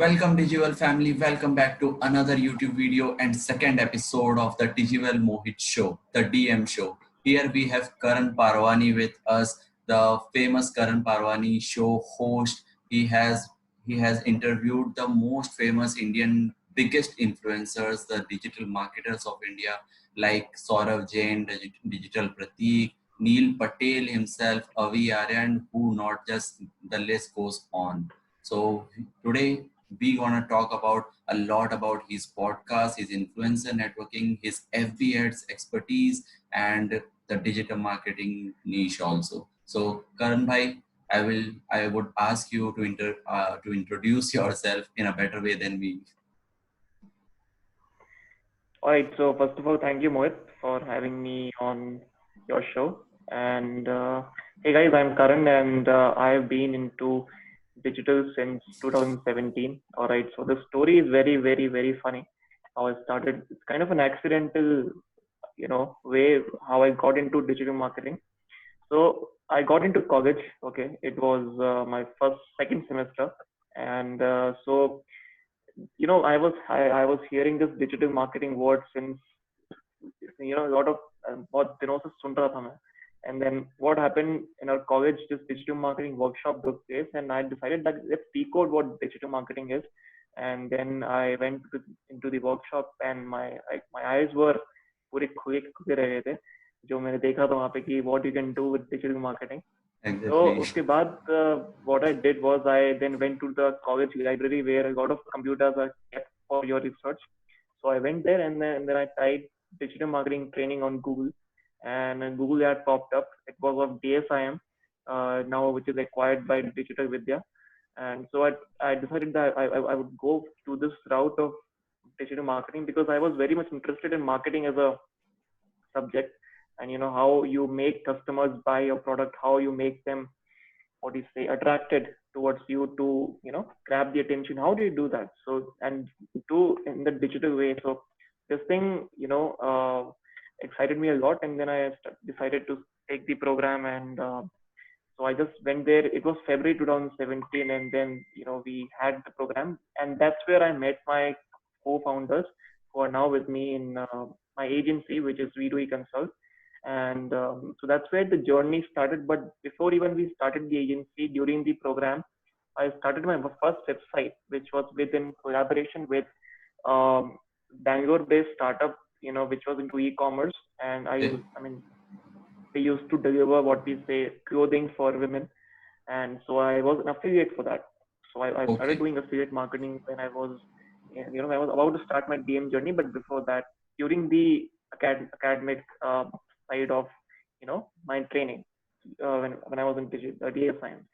Welcome Digital family, welcome back to another YouTube video and second episode of the Digital Mohit show, the DM show. Here we have Karan Parwani with us, the famous Karan Parwani show host. He has interviewed the most famous Indian biggest influencers, the digital marketers of India like Saurav Jain, Digital Pratik, Neil Patel himself, Avi Aryan, who not just the list goes on. So today we gonna talk about a lot about his podcast, his influencer networking, his FB ads expertise, and the digital marketing niche also. So Karan bhai, I would ask you to introduce yourself in a better way than me. All right. So first of all, thank you, Mohit, for having me on your show. And hey, guys, I'm Karan, and I've been into digital since 2017. All right. So the story is very, very, very funny. How I started. It's kind of an accidental, way how I got into digital marketing. So I got into college. Okay, it was my second semester, and I was hearing this digital marketing word since a lot of बहुत दिनों से सुन रहा था मैं. And then what happened in our college, this digital marketing workshop took place, and I decided that let's decode what digital marketing is. And then I went into the workshop, and my eyes were पूरे खुले खुले रह गए थे जो मैंने देखा था वहाँ पे कि what you can do with digital marketing. So Exactly. उसके बाद what I did was I then went to the college library where a lot of computers are kept for your research. So I went there and then I typed digital marketing training on Google, and Google ad popped up. It was of DSIM now, which is acquired by Digital Vidya. And so I decided that I would go to this route of digital marketing because I was very much interested in marketing as a subject, and how you make customers buy your product, how you make them, what do you say, attracted towards you to grab the attention. How do you do that? So, and do in the digital way. So this thing excited me a lot, and then I decided to take the program. And so I just went there. It was February 2017, and then we had the program, and that's where I met my co-founders who are now with me in my agency, which is We Consult. And so that's where the journey started. But before even we started the agency, during the program, I started my first website, which was within collaboration with um, Bangalore-based startup, which was into e-commerce. And Okay. I mean, they used to deliver what we say clothing for women, and so I was an affiliate for that. So I started Okay. doing affiliate marketing when I was, I was about to start my DM journey. But before that, during the academic side of, my training, when I was in data science.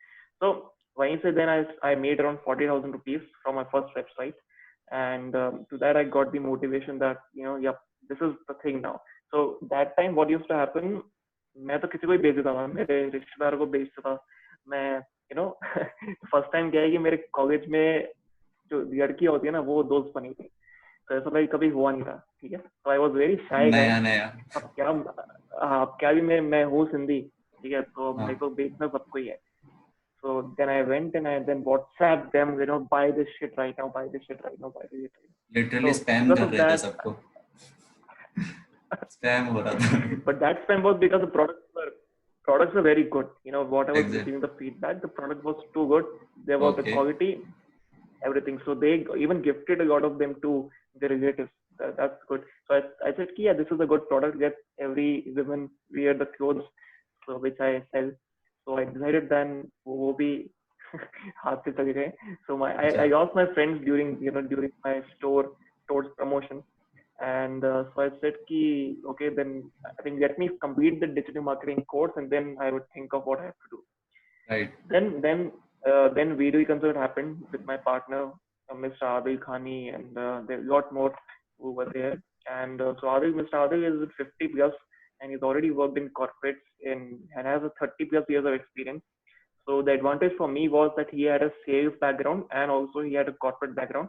So when you say then I made around 40,000 rupees from my first website, and to that I got the motivation that yep, this is the thing now. So that time what used to happen, मैं तो किसी को ही भेज देता था, मेरे रिश्तेदारों को भेजता था मैं. फर्स्ट टाइम क्या है कि मेरे कॉलेज में जो लड़कियां होती है ना वो दोस्त बनी थी. तो ऐसा भाई कभी हुआ नहीं था. ठीक है. तो आई वॉज वेरी शाई गाय. नया नया. अब क्या भी मैं हूँ सिंधी. ठीक है. तो मेरे हाँ. को बेचना सबको ही है. So then I went and I then WhatsApp them, buy this shit right now, buy this shit right now, buy this shit right now. Literally So spam because कर of रहे थे that, सबको. स्पैम हो रहा था. but that spam was because the products were very good. What I was Exactly. receiving the feedback, the product was too good. There was the Okay. quality, everything. So they even gifted a lot of them to their relatives. That's good. So I said, yeah, this is a good product. Let every woman wear the clothes, so which I sell. So I decided then वो भी हाथ से चले गए. So I अच्छा. lost my friends during my store's promotion. And so I said, ki, okay, then I think let me complete the digital marketing course, and then I would think of what I have to do. Right. Then video concert happened with my partner, Mr. Adil Khani, and there a lot more who were there. And Mr. Adil is 50 plus, and he's already worked in corporates and has a 30 plus years of experience. So the advantage for me was that he had a sales background and also he had a corporate background.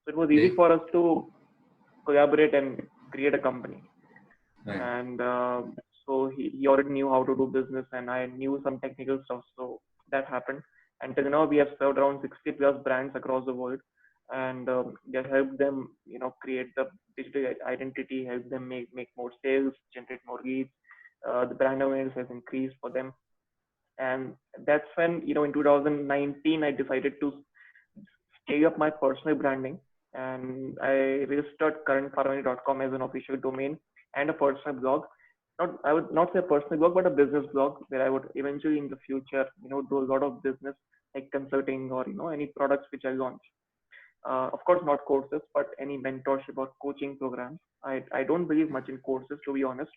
So it was easy Okay. for us to collaborate and create a company. Right. And so he already knew how to do business, and I knew some technical stuff. So that happened. Until now, we have served around 60 plus brands across the world. and just help them, create the digital identity, help them make more sales, generate more leads. The brand awareness has increased for them, and that's when, in 2019 I decided to scale up my personal branding, and I registered currentparvani.com as an official domain and a personal blog. Not, I would not say a personal blog, but a business blog where I would eventually in the future, do a lot of business like consulting or any products which I launch. Of course, not courses, but any mentorship or coaching programs. I don't believe much in courses, to be honest.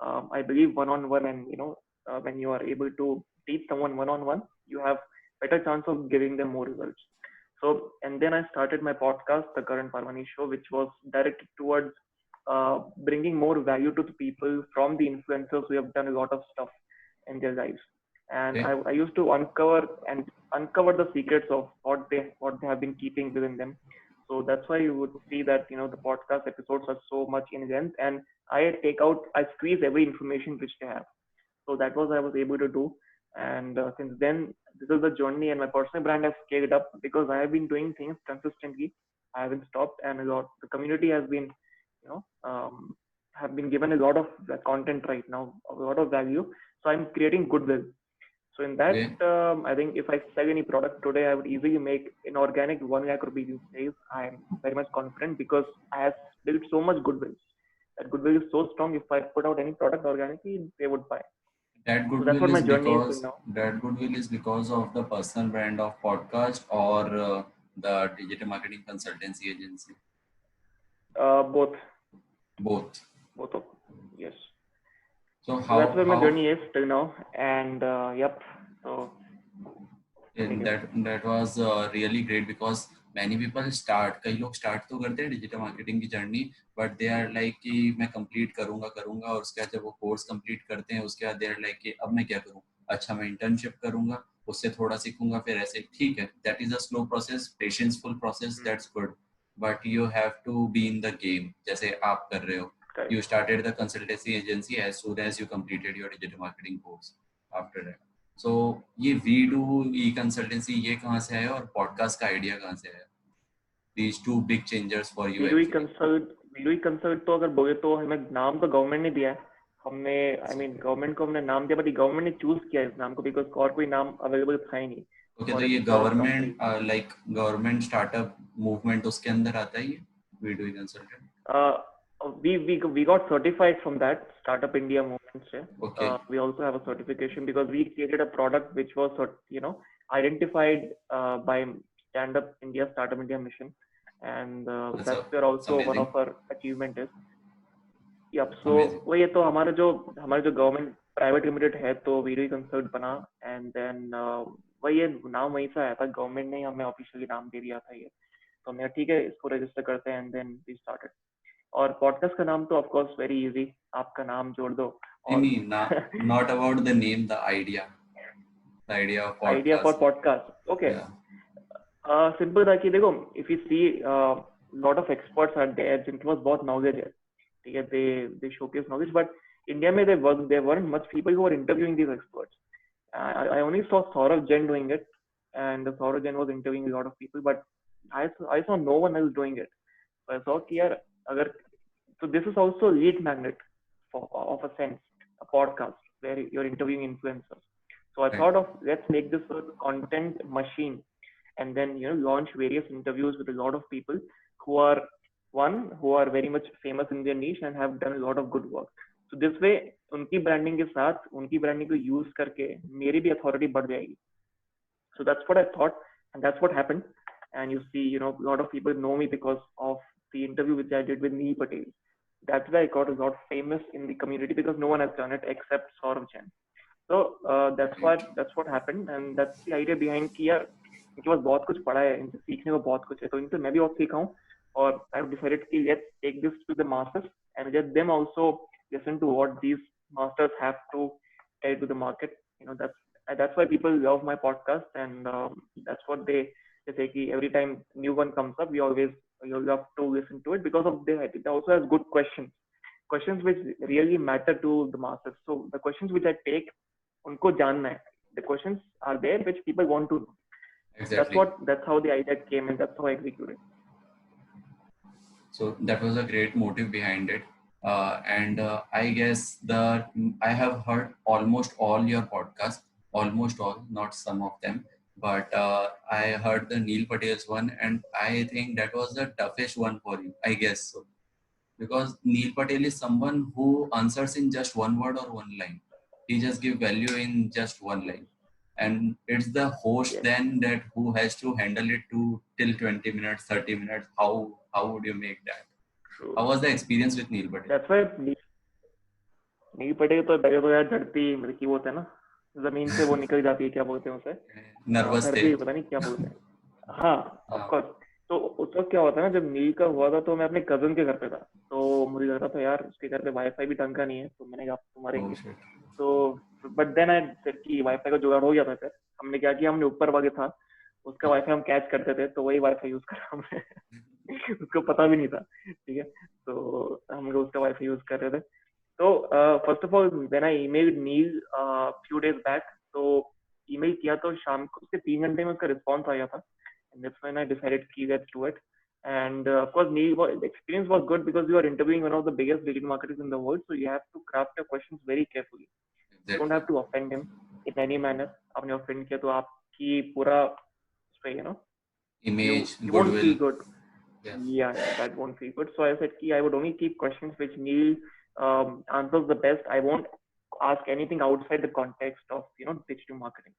I believe one-on-one, and when you are able to teach someone one-on-one, you have better chance of giving them more results. So, and then I started my podcast, The Karan Parvani Show, which was directed towards bringing more value to the people from the influencers who have done a lot of stuff in their lives. And Okay. I used to uncover the secrets of what they have been keeping within them. So that's why you would see that the podcast episodes are so much in length, and I squeeze every information which they have. So that was I was able to do, and since then this is the journey, and my personal brand has scaled up because I have been doing things consistently. I haven't stopped, and the community has been, you know, have been given a lot of content right now, a lot of value. So I'm creating goodwill. So in that, Okay. I think if I sell any product today, I would easily make an organic 1 lakh rupees in sales. I'm very much confident because I have built so much goodwill. That goodwill is so strong. If I put out any product organically, they would buy. That So that's goodwill what my is journey is till because now. that goodwill is because of the personal brand of podcast or the digital marketing consultancy agency. Both, Both. both of yes. So So that's where my how journey is till now, and yep. So and take it. that was really great because many people start कई लोग start तो करते हैं digital marketing की journey but they are like कि मैं complete करूंगा और उसके बाद जब वो कोर्स कंप्लीट करते हैं उसके बाद दे आर लाइक कि अब मैं क्या करूं अच्छा मैं इंटर्नशिप करूंगा उससे थोड़ा सीखूंगा फिर ऐसे ठीक है that is a slow process patienceful process Hmm. That's good but you have to be in the game जैसे आप कर रहे हो Correct. you started the consultancy agency as soon as you completed your digital marketing course after that सो ये we do E consultancy ये कहाँ से आया और पॉडकास्ट का आइडिया कहाँ से आया these two big changers for you we do actually consult we do consult तो अगर बोले तो हमें नाम तो गवर्नमेंट ने दिया है। हमने गवर्नमेंट को हमने नाम दिया, बट गवर्नमेंट ने चूज किया इस नाम को बिकॉज और कोई नाम अवेलेबल था ही नहीं ओके तो फॉर ये for us company. Government like government startup movement उसके अंदर आता है ये वी डू ई consultant We got certified from that Startup India movement se. Okay We also have a certification because we created a product which was identified by Stand Up India, Startup India mission, and that's where also one amazing of our achievement is. Yep. So amazing वही तो हमारा जो government private limited है तो video consult बना, and then वही ये नाम वहीं से आया था, गवर्नमेंट ने हमें ऑफिशियली नाम दे दिया था ये, तो हमने ठीक है इसको रजिस्टर करते हैं, एंड देन वी स्टार्टेड। और पॉडकास्ट का नाम तो ऑफ कोर्स वेरी इजी, आपका नाम जोड़ दो नहीं और नहीं ना not about the name the idea of idea for podcast podcast okay. या सिंपल था कि देखो, if you see lot of experts are there जिनके पास बहुत नॉलेज है, ठीक है, they showcase knowledge, but India में there weren't much people who were interviewing these experts. I only saw Saurav Jain doing it, and Saurav Jain was interviewing a lot of people, but I saw no one else doing it. So I saw कि यार अगर, so this is also a lead magnet of a sense, a podcast where you're interviewing influencers. So I right thought of, let's make this a content machine, and then launch various interviews with a lot of people who are very much famous in their niche and have done a lot of good work. So this way उनकी branding के साथ उनकी branding को use करके मेरी भी authority बढ़ जाएगी. So that's what I thought, and that's what happened. And you see, a lot of people know me because of the interview which I did with Neil Patel. That's why I got a lot famous in the community because no one has done it except Saurav Jain. So that's what happened, and that's the idea behind कि यार इनके पास बहुत कुछ पढ़ा है, इनसे सीखने को बहुत कुछ है, तो इनसे मैं भी और सीखा हूँ, और I've decided कि let's take this to the masses and let them also listen to what these masters have to tell to the market. That's why people love my podcast, and that's what they say कि every time new one comes up, you love to listen to it because of it also has good questions which really matter to the masses. So the questions which I take, उनको जानना है. The questions are there which people want to know. Exactly. That's how the idea came, and that's how I executed. So that was a great motive behind it. And I guess I have heard almost all your podcasts, almost all, not some of them. But I heard the Neil Patel's one, and I think that was the toughest one for you. I guess so, because Neil Patel is someone who answers in just one word or one line. He just give value in just one line, and it's the host Yes, then that who has to handle it to till 20 minutes, 30 minutes. How would you make that? true. How was the experience with Neil Patel? That's why नील पटेल तो लगे तो यार धरती मतलब कि वो होता है ना, जमीन से वो निकल जाती है, क्या बोलते हैं उसे, नर्वस थे। धरती पता नहीं क्या बोलते हैं। हाँ, ऑफ हाँ। कोर्स। तो उस वक्त क्या होता है ना, जब नील का हुआ था तो मैं अपने कजन के घर पे था, तो मुझे लग रहा था यार उसके घर पे वाईफाई भी ढंग का नहीं है, तो मैंने कहा तुम्हारे ओह लिए। शिट। तो बट देन आई सेड कि वाईफाई का जुगाड़ हो गया था। फिर हमने क्या किया, हमने ऊपर वाले था उसका हाँ। वाईफाई हम कैच करते थे, तो वही वाईफाई यूज करा हमने। उसको पता भी नहीं था, ठीक है। तो हम लोग उसका वाईफाई यूज कर रहे थे। तो first of all when I emailed Neil few days back, तो ईमेल किया तो शाम को उसके 3 घंटे में उसका रिस्पॉन्स आया था, and that's when I decided की let's do it. And of course, Neil, the experience was good because you are interviewing one of the biggest digital marketers in the world, so you have to craft your questions very carefully. You don't exactly. have to offend him in any manner. आपने offend किया तो आपकी पूरा you know, you image, you won't goodwill. feel good. या। Yeah, that won't feel good. So I said I would only keep questions which Neil answers the best. I won't ask anything outside the context of digital marketing.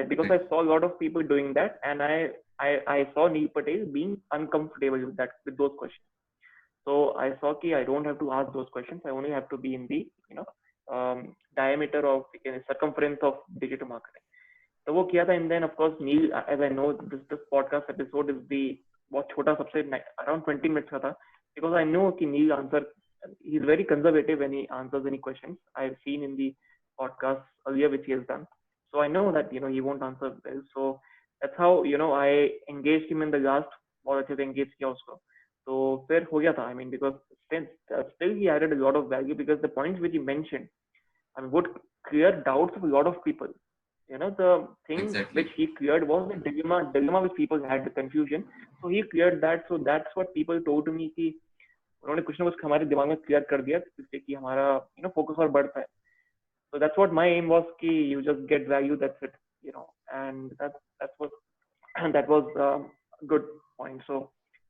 Because Okay. I saw a lot of people doing that, and I saw Neil Patel being uncomfortable with those questions. So I saw I don't have to ask those questions. I only have to be in the diameter of circumference of digital marketing. तो वो किया था, and then of course Neil, as I know this podcast episode is the बहुत छोटा, सबसे around 20 minutes का था, because I know कि Neil answer, he is very conservative when he answers any questions I have seen in the podcast earlier which he has done, so I know that he won't answer well. So that's how I engaged him in the last, बहुत अच्छे से engage किया उसको, तो फिर हो गया था। I mean, because still he added a lot of value, because the points which he mentioned, I mean, would clear doubts of a lot of people. The thing Exactly. which he cleared was the dilemma which people had, the confusion. So he cleared that. So that's what people told to me कि उन्होंने कुछ ना कुछ हमारे दिमाग में clear कर दिया, जिससे कि हमारा फोकस और बढ़ता है. So that's what my aim was, कि you just get value, that's it. And that's what that was a good point. So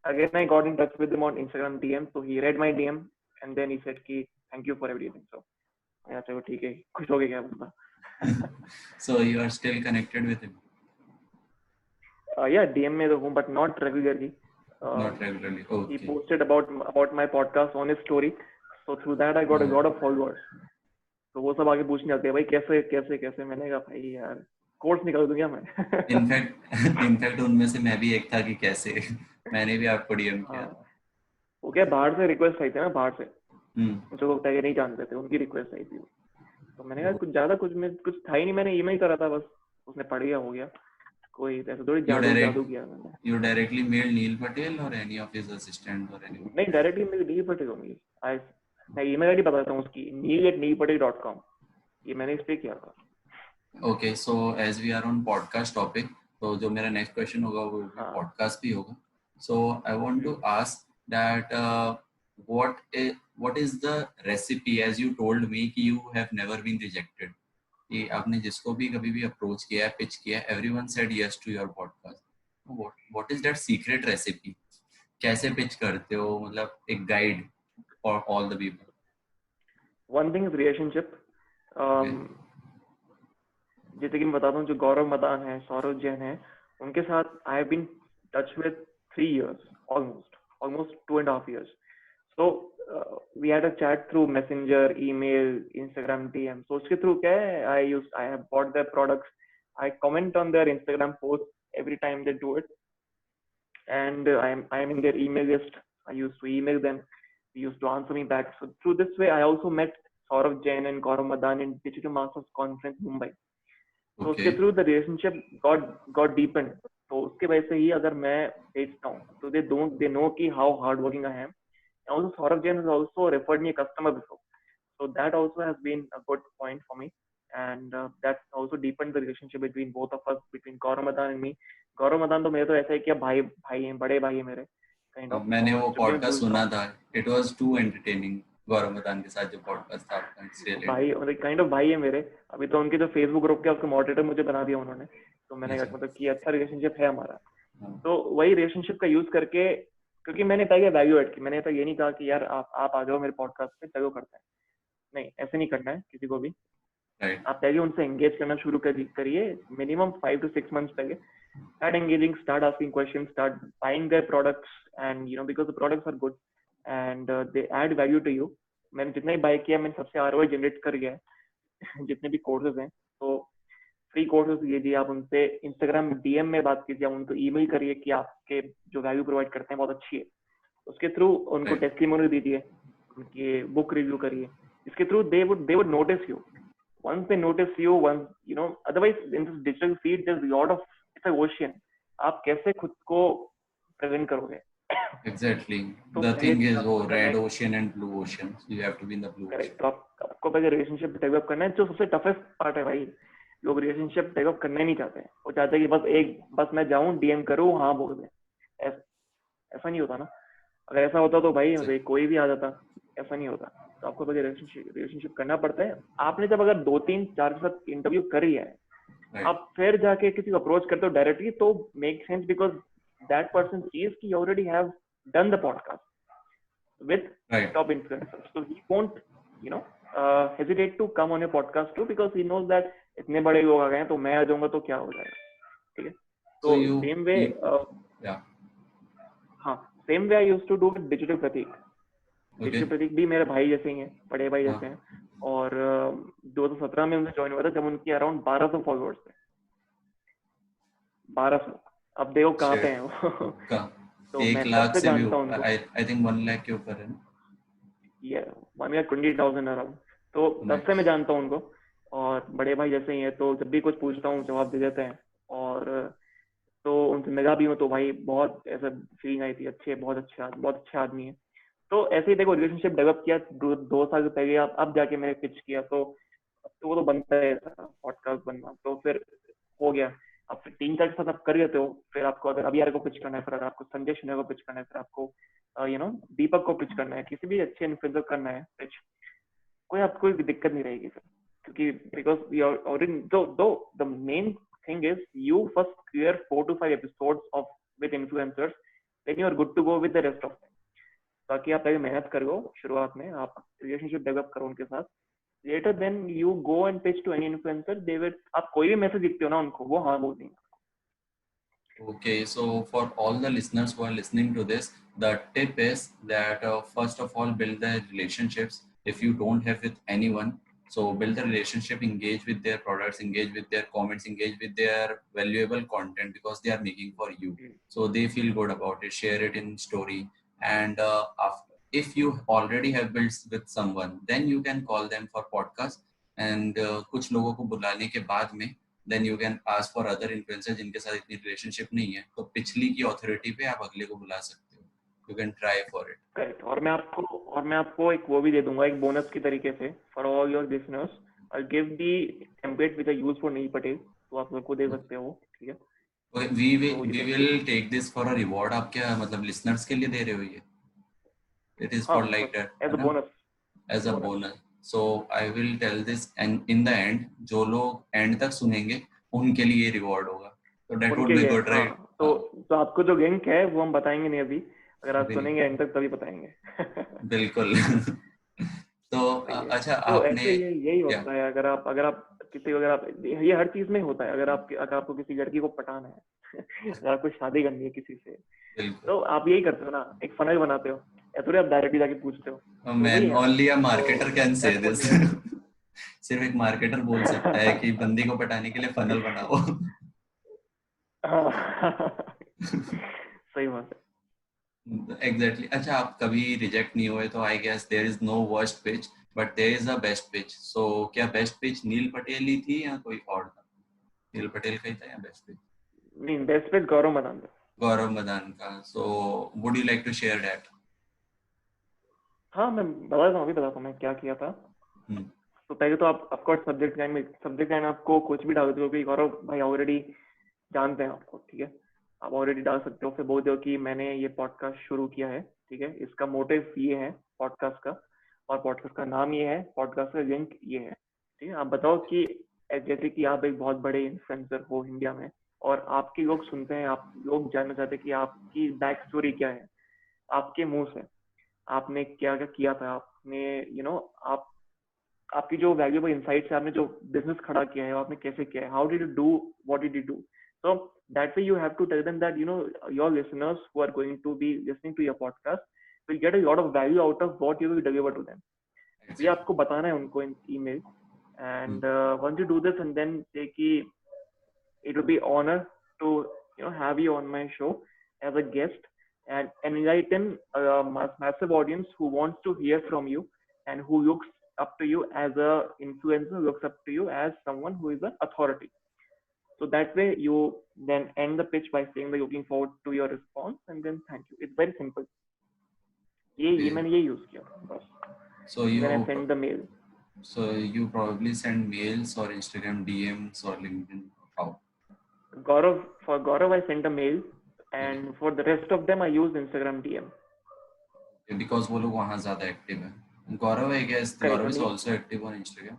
again I got in touch with him on Instagram DM. So he read my DM, and then he said कि thank you for everything. So yeah, चलो ठीक है, खुश हो गया क्या बोलता. So you are still connected with him? Yeah, DM में तो हूँ, but not regularly. Not regularly. He Okay. posted about my podcast on his story, so through that I got a lot of followers. तो वो सब आगे पूछने आते हैं, भाई कैसे कैसे कैसे. मैंने कहा भाई यार कोर्स निकाल दूंगा मैं. इनफैक्ट उनमें से मैं भी एक था कि कैसे मैंने भी आपको डीएम किया हाँ, था। वो क्या बाहर से रिक्वेस्ट आई थी ना, बाहर से हम्म। जो लोग टैग नहीं जानते थे, उनकी रिक्वेस्ट आई थी. तो मैंने कहा कुछ ज्यादा कुछ था ही नहीं, मैंने ईमेल करा था बस, उसने पढ़ लिया, हो गया. कोई ऐसा थोड़ी You जादू direct जादू किया मैंने. you directly mailed Neil Patel or any of his assistant or anyone? नहीं, डायरेक्टली मेरी नील पटेल होंगी. मैं ईमेल आईडी बताता हूँ उसकी, neil@neilpatel.com. ये मैंने इस पे किया था. Okay, so as we are on podcast topic, तो जो मेरा next question होगा वो भी हाँ. podcast भी होगा. So I want to ask that what is the recipe, as you told me कि you have never been rejected, कि आपने जिसको भी कभी भी अप्रोच किया है, पिच किया है, everyone said yes to your podcast. What is that secret recipe? कैसे पिच करते हो, मतलब एक guide for all the people? One thing is relationship. Okay. जैसे कि मैं बताता हूँ, जो गौरव मदान है, सौरभ जैन है, उनके साथ I have been touch with 3 years, almost 2.5 years. So we had a chat through Messenger, email, Instagram DM. So उसके through क्या है, I have bought their products. I comment on their Instagram posts every time they do it, and I am in their email list. I used to email them. They used to answer me back. So through this way, I also met Saurav Jain and Gaurav Madan in Digital Masters Conference Mumbai. तो उसके Okay. Through the relationship got deepen. तो उसके वजह से ही अगर मैं भेजता हूँ तो दे नो कि how hard working I am. Also Saurabh Jain has also referred me a customer before, so that also has been a good point for me, and that's also deepened the relationship between both of us, between Gaurav Madan and me, गौरव मदान तो मेरे तो ऐसा है कि अब भाई भाई हैं, बड़े भाई हैं मेरे काइंड ऑफ। मैंने और वो जब भी मैं पॉडकास्ट पूछता सुना हूँ था, इट वाज टू एंटरटेनिंग। गौरव मदान के साथ जो पॉडकास्ट था आपका, इट्स रियली भाई, और काइंड ऑफ भाई है मेरे। अभी तो उनके जो फेसबुक ग्रुप के उसके मॉडरेटर मुझे बना दिया उन्होंने, तो मैंने अच्छा। कहा मतलब कि अच्छा रिलेशनशिप है हमारा। हाँ, तो वही रिलेशनशिप का यूज करके, क्योंकि मैंने पहले वैल्यू ऐड की, मैंने तो ये नहीं कहा कि यार आप आ जाओ मेरे पॉडकास्ट पे तभी करते हैं, नहीं ऐसे नहीं करना है किसी को भी। राइट आप पहले उनसे एंगेज करना शुरू करिए, मिनिमम 5 to 6 months पहले। Start engaging, start asking questions, start buying their products, and because the products are good and they add value to you. मैंने जितना ही बाय किया, मैंने सबसे ROI जनरेट कर गया है। जितने भी कोर्सेज हैं, तो फ्री कोर्सेज लीजिए, आप उनसे इंस्टाग्राम DM में बात कीजिए, आप उनको ईमेल करिए कि आपके जो वैल्यू प्रोवाइड करते हैं बहुत अच्छी है, उसके थ्रू उनको राइट टेस्टिमोनियल दीजिए, उनकी बुक रिव्यू करिए। इसके through they would notice you. Once they notice you, otherwise in this digital feed there's a lot of, it's an ocean. आप कैसे खुद को प्रेजेंट करोगे? एग्जैक्टली। तो द पहले थिंग इज वो आपको करना रेड है, ocean and blue ocean, you have to be in the blue correct. Ocean. तो आपको पहले रिलेशनशिप डेवलप करना है, जो सबसे टफेस्ट पार्ट है भाई। लोग रिलेशनशिप डेवलप करना ही नहीं चाहते हैं, वो चाहते हैं कि बस मैं जाऊं DM करूं, हाँ बोल दे। ऐसा ऐसा नहीं होता ना। अगर ऐसा होता तो भाई कोई भी आ जाता, ऐसा नहीं होता। तो आपको पहले रिलेशनशिप करना पड़ता है। आपने जब अगर 2 3 4 के साथ इंटरव्यू कर लिया है, राइट आप फिर जाके किसी को अप्रोच करते हो डायरेक्टली, तो make sense, because that person sees कि you already have done the podcast with right. top influencers, so he won't you know hesitate to come on your podcast too, because he knows that इतने बड़े लोग आ गए हैं, तो मैं आ जाऊंगा तो क्या हो जाएगा, ठीक है। सो तो यू सेम वे, या हाँ, same way I used to do with digital Pratik. Okay. Digital Pratik भी मेरे भाई जैसे ही हैं, बड़े भाई हाँ जैसे हैं। और 2017 में उनसे ज्वाइन हुआ था, जब उनकी अराउंड 1200 फॉलोअर्स थे। 1200। अब देखो कहाँ पे शेट हैं वो। का तो एक मैं तब लाख से से भी जानता हूँ ऊपर, उनको। आई थिंक 1 लाख के ऊपर है ना। ये 1,20,000 अराउंड। तो तब से मैं नाइस। जानता हूँ उनको, और बड़े भाई जैसे ही हैं, तो जब भी कुछ पूछता हूँ जवाब दे देते हैं। और तो उनसे मिला भी हूँ, तो भाई बहुत ऐसा फीलिंग आई थी, अच्छे, बहुत अच्छे आदमी है। तो ऐसे ही देखो, रिलेशनशिप डेवलप किया 2 साल पहले, अब जाके मैंने पिच किया, तो वो तो बनता है पॉडकास्ट बनना, तो फिर हो गया। अब फिर 3 4 के साथ आप कर लेते हो, फिर आपको अगर अभी को पिच करना है, फिर अगर आपको संजय शिंदे को पिच करना है, फिर आपको दीपक को पिच करना है, किसी भी अच्छे इन्फ्लुएंसर करना है पिच, आपको कोई दिक्कत नहीं रहेगी फिर। क्योंकि बिकॉज यू आर ऑलरेडी, दो the main thing is you first clear 4 to 5 episodes of with influencers, then you are good to go with the rest of them. बाकी आप पहले मेहनत करो, शुरुआत में आप रिलेशनशिप डेवलप करो उनके साथ। Later then you go and pitch to any influencer, they will, आप कोई भी मैसेज लिखते हो ना उनको, वो हाँ बोल देंगे। Okay, so for all the listeners who are listening to this, the tip is that first of all, build the relationships. If you don't have with anyone, so build the relationship, engage with their products, engage with their comments, engage with their valuable content because they are making for you. So they feel good about it. Share it in story, and if you already have built with someone, then you can call them for podcast. And कुछ लोगों को बुलाने के बाद में then you can ask for other influencers जिनके साथ इतनी रिलेशनशिप नहीं है, तो पिछली की अथॉरिटी पे आप अगले को बुला सकते हो। You can try for it. Correct. और मैं आपको एक वो भी दे दूंगा, एक बोनस की तरीके से, for all your listeners. I give the template which I use for Neil Patel, तो आप लोग को दे सकते हो, ठीक है। Okay, तो you we can will take this for a reward। आप क्या मतलब listeners के लिए दे रहे हो ये? It is हाँ, for like बस that, एज है अ ना? Bonus. As a bonus. bonus. So I will tell this, and in the end, जो लोग end तक सुनेंगे उनके लिए रिवॉर्ड होगा। So that would उनके be लिए, good, हाँ। right? तो हाँ, तो आपको जो लिंक है वो हम बताएंगे नहीं अभी, अगर आप बिल सुनेंगे एंड तक तभी बताएंगे। बिल्कुल। तो सही है। अच्छा तो आपने ऐसे यही क्या होता है, अगर आप किसी, अगर आप, ये हर चीज में होता है, अगर आपको किसी लड़की को पटाना है, अगर आपको शादी करनी है किसी से, बिल्कुल। तो आप यही करते हो ना, एक फनल बनाते हो, या थोड़ी आप डायरेक्टली जाके पूछते हो, तो वही मैन है। ओनली अ तो marketer can say that's what this. We are doing. सिर्फ एक मार्केटर बोल सकता है कि बंदी को पटाने के लिए फनल बनाओ। सही बात है। एग्जैक्टली। अच्छा आप कभी रिजेक्ट नहीं हुए तो I guess there is no worst pitch but there is a best pitch. So क्या बेस्ट पिच नील पटेल ही थी या कोई और था? नील पटेल का ही था या बेस्ट पिच नहीं, बेस्ट पे गौरव मदान था। गौरव मदान का? So would you like to share that? हाँ, मैं बताता हूँ, अभी बताता हूँ मैं क्या किया था। तो पहले तो आप ऑफकोर्स सब्जेक्ट लाइन आपको कुछ भी डाल दो, क्योंकि गौरव भाई ऑलरेडी जानते हैं आपको, ठीक है। आप ऑलरेडी डाल सकते हो, फिर बोलते हो कि मैंने ये पॉडकास्ट शुरू किया है, ठीक है, इसका मोटिव ये है पॉडकास्ट का, और पॉडकास्ट का नाम ये है, पॉडकास्ट का लिंक ये है, ठीक है। आप बताओ कि जैसे कि आप एक बहुत बड़े इन्फ्लुएंसर हो इंडिया में, और आपके लोग सुनते हैं, आप लोग जानना चाहते हैं कि आपकी बैक स्टोरी क्या है, आपके मुंह से आपने क्या क्या किया था, आपने आप आपकी जो वैल्यूएबल इनसाइट्स है, आपने जो बिजनेस खड़ा किया है, आपने कैसे किया है, how did you do what did you do. So that way you have to tell them that your listeners who are going to be listening to your podcast will get a lot of value out of what you will deliver to them. ये Exactly. आपको बताना है उनको in email, Hmm. and once you do this and then say कि it will be honor to have you on my show as a guest and enlighten a massive audience who wants to hear from you and who looks up to you as a influencer, looks up to you as someone who is an authority. So that way you then end the pitch by saying that looking forward to your response and then thank you. It's very simple. ये Okay. मैंने ये use किया बस. So And then I you send the mail. so you probably send mails or Instagram DMs or LinkedIn. How? For Gaurav I sent a mail, Okay. and for the rest of them I used Instagram DM. Because वो लोग वहाँ ज़्यादा active है. Gaurav, I guess Correct. Gaurav I is mean, also active on Instagram.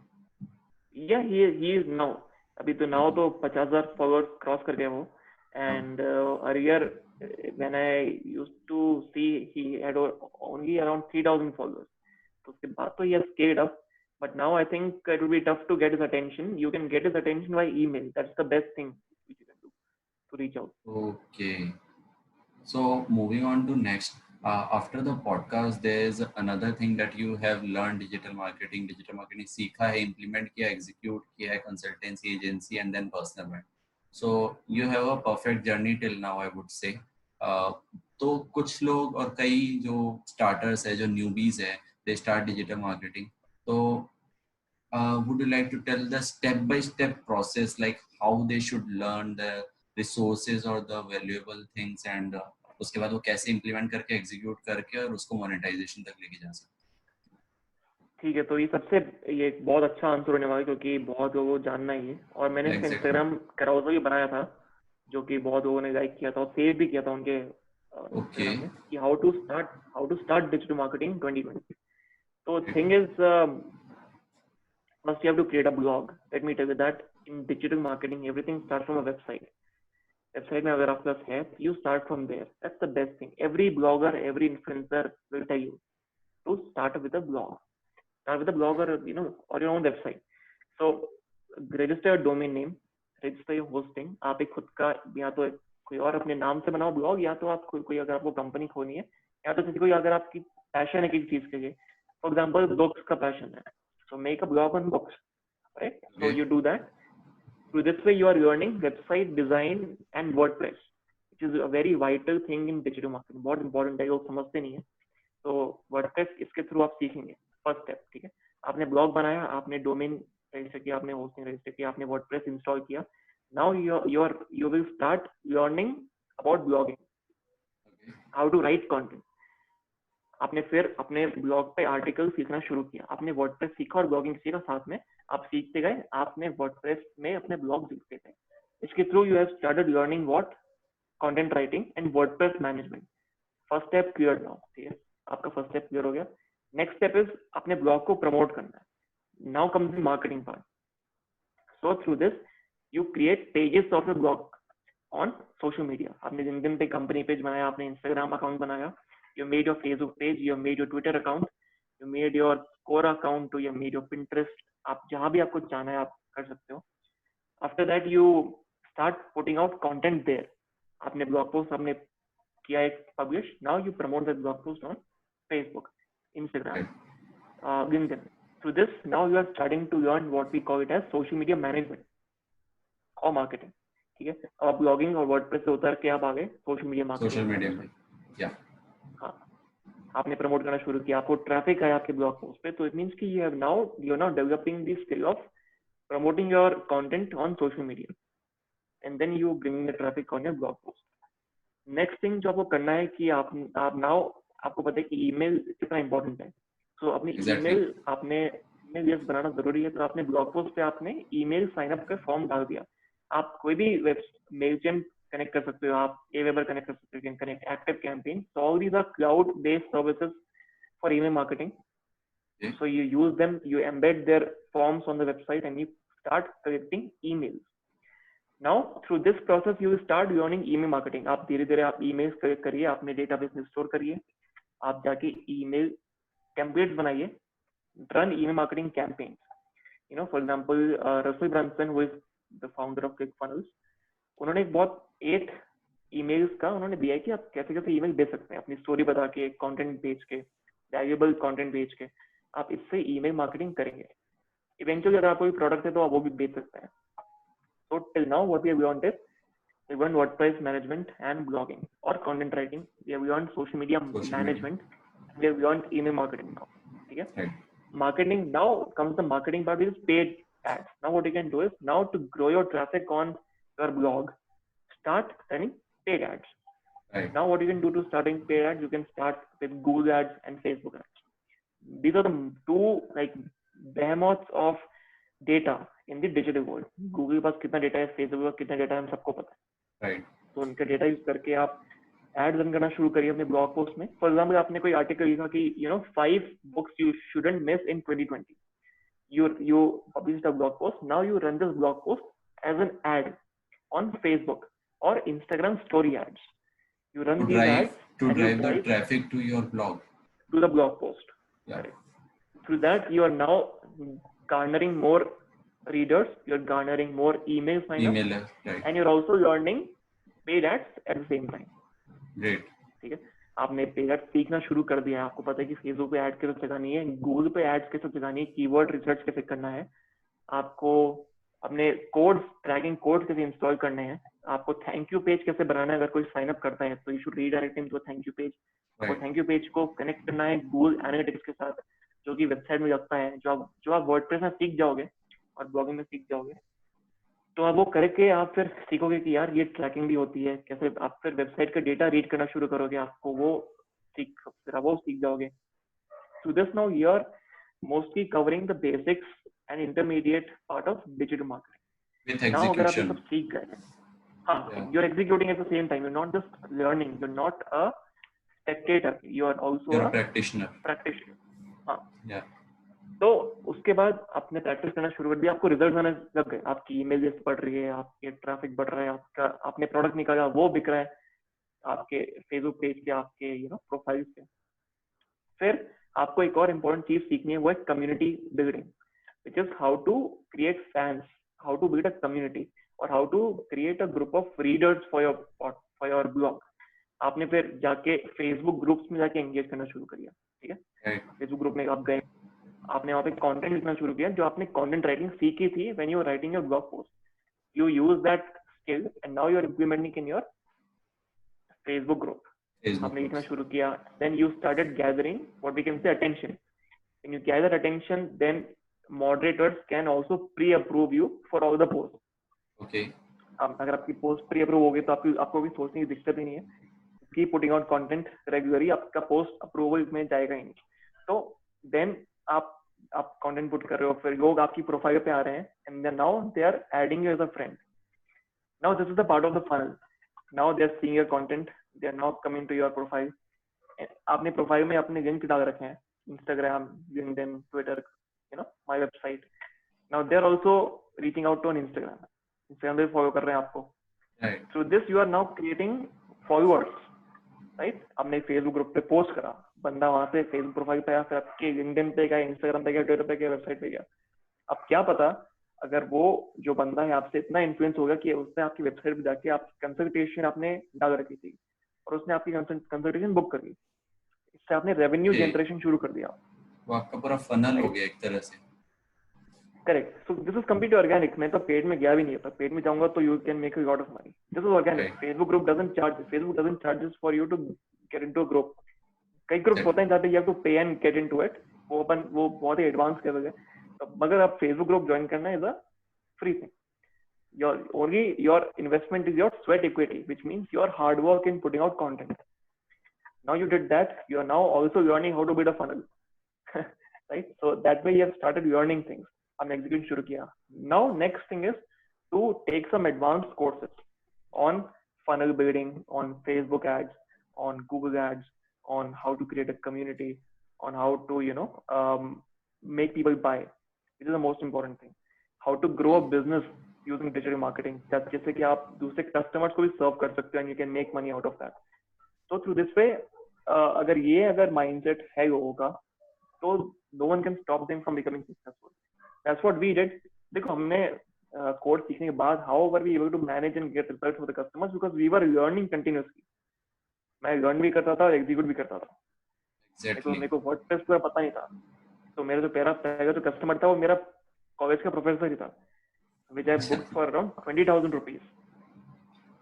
yeah, he is now. अभी तो now तो 50,000 followers cross कर गया वो. हाँ. And earlier when I used to see he had only around 3,000 followers. तो उसके बाद तो he has scaled up. But now I think it will be tough to get his attention. You can get his attention by email. That's the best thing which you can do to reach out. Okay. So moving on to next, after the podcast, there is another thing that you have learned digital marketing. Digital marketing सीखा है, implement किया, execute किया है, consultancy agency and then personal brand. So you have a perfect journey till now, I would say. तो कुछ लोग और कई जो starters है, जो newbies है, they start digital marketing. तो would you like to tell the step-by-step process, like how they should learn the resources or the valuable things and उसके बाद वो कैसे implement करके execute करके और उसको monetization तक लेके जा सकते ठीक है, तो ये एक बहुत अच्छा आंसर होने वाला है क्योंकि बहुत लोगों को जानना ही है, और मैंने हैं? इसका Exactly. इंस्टाग्राम कैरोसेल भी बनाया था जो कि बहुत लोगों ने लाइक किया था और सेव भी किया था उनके इंस्टाग्राम Okay. में कि how to start digital marketing 2020. तो Right. Thing is first you have to create a blog. Let me tell you that in digital marketing everything starts from a website. Website में अगर आपके पास है, you start from there. That's the best thing. Every blogger, every influencer will tell you to start with a blog. Start with a blog or or your own website. So register your domain name, register your hosting. आप एक खुद का या तो कोई और अपने नाम से बनाओ ब्लॉग, या तो आप कोई अगर आपको कंपनी खोलनी है, या तो किसी को अगर आपकी पैशन है किसी चीज के लिए, फॉर एग्जाम्पल बुक्स का पैशन है, so make a blog on books, right? So Okay. you do that. Through this way you are learning website design and WordPress, which is a very vital thing in digital marketing. बहुत important है, लोग समझते नहीं है. तो WordPress इसके through आप सीखेंगे. फर्स्ट स्टेप, ठीक है. आपने ब्लॉग बनाया, आपने डोमेन रजिस्टर किया, आपने होस्टिंग रजिस्टर किया, आपने वर्डप्रेस इंस्टॉल किया. Now you will start learning about blogging, Okay. how to write content. आपने फिर अपने ब्लॉग पे आर्टिकल सीखना शुरू किया, आपने वर्डप्रेस सीखा और ब्लॉगिंग सीखा साथ में, आप सीखते गए, आपने वर्डप्रेस में अपने ब्लॉग लिखते गए. इसके through you have started learning what content writing and WordPress management. First step clear now, ठीक है, आपका फर्स्ट स्टेप क्लियर हो गया. नेक्स्ट स्टेप इज अपने ब्लॉग को प्रमोट करना है. Now comes the marketing part. So through this you create pages of your blog on social media. आपने लिंक्डइन पे कंपनी पेज बनाया, आपने इंस्टाग्राम अकाउंट बनाया, you made your Facebook page, you made your Twitter account, you made your Quora account, you made your Pinterest. आप जहाँ भी आपको जाना है आप कर सकते हो. After that you start putting out content there. आपने blog post आपने किया एक publish. Now you promote that blog post on Facebook, Instagram, Right. LinkedIn. Through this now you are starting to learn what we call it as social media management or marketing. ठीक है, अब blogging और WordPress से उतर के आप आ गए social media marketing. Social media में. Yeah. हाँ, आपने प्रमोट करना शुरू किया, आपको ट्रैफिक आया आपके ब्लॉग पोस्ट पे, तो इट मींस कि you are now developing the skill of promoting your content on social media and then you bringing the traffic on your blog post. Next thing जो आपको करना है कि आप नाउ आपको पता है कि ईमेल कितना इंपॉर्टेंट है. सो अपनी Exactly. ईमेल आपने ईमेल लिस्ट बनाना जरूरी है. तो आपने ब्लॉग पोस्ट पे आपने ईमेल साइन अप का फॉर्म डाल दिया. आप कोई भी मेलचेम्प कनेक्ट कर सकते हो आप, Aweber कनेक्ट कर सकते हो, you can connect Active Campaign. So all these are cloud based services for email marketing. Okay. So you use them, you embed their forms on the website and you start collecting emails. Now through this process you will start earning email marketing. आप धीरे धीरे आप emails collect करिए, अपने database में store करिए, आप जाके email templates बनाइए, run email marketing campaigns. You know, for example, Russell Brunson, who is the founder of ClickFunnels, उन्होंने एक बहुत 8 ईमेल्स का उन्होंने दिया है कि आप कैसे कैसे ईमेल दे सकते हैं, अपनी स्टोरी बता के, कंटेंट बेच के, वैल्यूएबल कंटेंट बेच के आप इससे ईमेल मार्केटिंग करेंगे. इवेंचुअली अगर आपको कोई प्रोडक्ट है तो आप वो भी बेच सकते हैं. So till now what we have learned is we learned WordPress management and blogging or content writing. We have learned social media management. We have learned email marketing now. ठीक है? Right. Marketing, now comes the marketing part, which is paid ads. Now what you can do is, now to grow your traffic on your blog, start running paid ads. Right. Now what you can do to starting paid ads, you can start with Google ads and Facebook ads. These are the two like behemoths of data in the digital world. Google के पास कितना data है, Facebook के पास कितना data है, हम सबको पता है. Right. तो उनका डेटा यूज करके आप एड रन करना शुरू करिए अपने ब्लॉग पोस्ट में. फॉर एग्जांपल आपने कोई आर्टिकल लिखा कि 5 books you shouldn't miss in 2020. You published a blog post. Now you run this blog post as an ad on Facebook or Instagram story ads. You run these ads to and you drive the drive traffic to your blog. to the blog post. Yeah. Right. Through that you are now garnering more readers, you're garnering more email sign-ups, right. and you're also earning paid ads at the same time. Great. ठीक है, आपने paid ads सीखना शुरू कर दिया है, आपको पता है कि फेसबुक पे ऐड कैसे लगानी है, गूगल पे एड्स कैसे लगानी है, कीवर्ड रिसर्च कैसे करना है, आपको अपने कोड्स, ट्रैकिंग कोड्स कैसे इंस्टॉल करने हैं, आपको थैंक यू पेज कैसे बनाना है. अगर कोई साइन अप करता है तो you should redirect him to thank you page. आपको थैंक यू पेज को कनेक्ट करना है गूगल एनालिटिक्स के साथ, जो कि वेबसाइट में लगता है, जो आप वर्डप्रेस में सीख जाओगे और ब्लॉगिंग में सीख जाओगे. तो आप वो करके आप फिर सीखोगे कि यार ये ट्रैकिंग भी होती है कैसे. आप फिर वेबसाइट का डेटा रीड करना शुरू करोगे, आपको वो सीख जाओगे. So this now you are mostly covering the basics and intermediate part of digital marketing. With now अगर आप ये execution. सब सीख गए, हाँ, you're executing at the same time. You're not just learning. You're not a spectator. You are also You're a a practitioner. हाँ. Yeah. तो उसके बाद आपने प्रैक्टिस करना शुरू कर दिया, आपको रिजल्ट आने लग गए, आपकी ईमेल लिस्ट बढ़ रही है, आपके ट्रैफिक बढ़ रहा है, आपका आपने प्रोडक्ट निकाला वो बिक रहा है आपके फेसबुक पेज के, आपके प्रोफाइल्स के. फिर आपको एक और इम्पोर्टेंट चीज सीखनी है, वो है community building, which is how to create fans, how to build a community और how to create a group of readers for your blog. आपने फिर जाके फेसबुक ग्रुप्स में जाके एंगेज करना शुरू कर दिया. ठीक है, फेसबुक ग्रुप में आप गए, आपने वहाँ पे कंटेंट लिखना शुरू किया, जो आपने कंटेंट राइटिंग सीखी थी when you were writing your blog post. You use that skill and now you are implementing in your Facebook group. आपने लिखना शुरू किया, then you started gathering what we can say attention. When you gather attention, then moderators can also pre approve you for all the post. Okay. अगर आपकी post pre approve हो गई तो आपको भी सोचने की दिक्कत ही नहीं है. Keep putting out content regularly, आपका पोस्ट अप्रूवल में जाएगा ही नहीं. तो देन आप कंटेंट पुट कर रहे हो, फिर लोग आपकी प्रोफाइल पे आ रहे हैं and then now they are adding you as a friend. Now this is the part of the funnel. Now they are seeing your content, they are now coming to your profile. आपने profile में अपने link डाल रखे हैं, Instagram, LinkedIn, Twitter, my website. Now they are also reaching out to on Instagram पे follow कर रहे हैं आपको. Through this you are now creating followers, right. आपने फेसबुक ग्रुप पे पोस्ट करा, बंदा वहां से फेसबुक प्रोफाइल पे आया, फिर आपके लिंक्डइन पे गया, इंस्टाग्राम पे गया, ट्विटर पे गया, वेबसाइट पे गया. अब क्या पता अगर वो जो बंदा है आपसे इतना इन्फ्लुएंस हो गया कि उसने आपकी वेबसाइट पे जाके आप कंसल्टेशन आपने डाल रखी थी और उसने आपकी कंसल्टेशन बुक कर ली, इससे आपने रेवेन्यू जनरेशन शुरू कर दिया. वो आपका पूरा फनल हो गया एक तरह से. Correct. So this is completely organic. मैं तो पेड में गया भी नहीं था. पेड में जाऊंगा तो you can make a lot of money. This is organic. Facebook group doesn't charge for you to get into a group. कई ग्रुप्स होते हैं जहाँ पे you have to pay and get into it. वो बहुत ही एडवांस लेवल है. मगर आप फेसबुक ग्रुप ज्वाइन करना is a free thing. your investment is your sweat equity, which means your hard work in putting out content. Now you did that, you are now also learning how to build a funnel. Right? So that way you have started learning things. I'm executing shuru kiya. Now next thing is to take some advanced courses on funnel building, on Facebook ads, on Google ads, on how to create a community, on how to make people buy, which is the most important thing. How to grow a business using digital marketing, जैसे कि आप दूसरे customers को भी serve कर सकते हो and you can make money out of that. So through this way, अगर mindset है लोगों का, तो no one can stop them from becoming successful. That's what we did. देखो हमने कोड सीखने के बाद how were we able to manage and get results for the customers, because we were learning continuously. मैं लर्न भी करता था और एग्जीक्यूट भी करता था. मेरे को वर्डप्रेस पूरा पता नहीं था, तो मेरा जो पहला जो कस्टमर था वो मेरा कॉलेज का प्रोफेसर ही था, which I booked for around 20,000 rupees.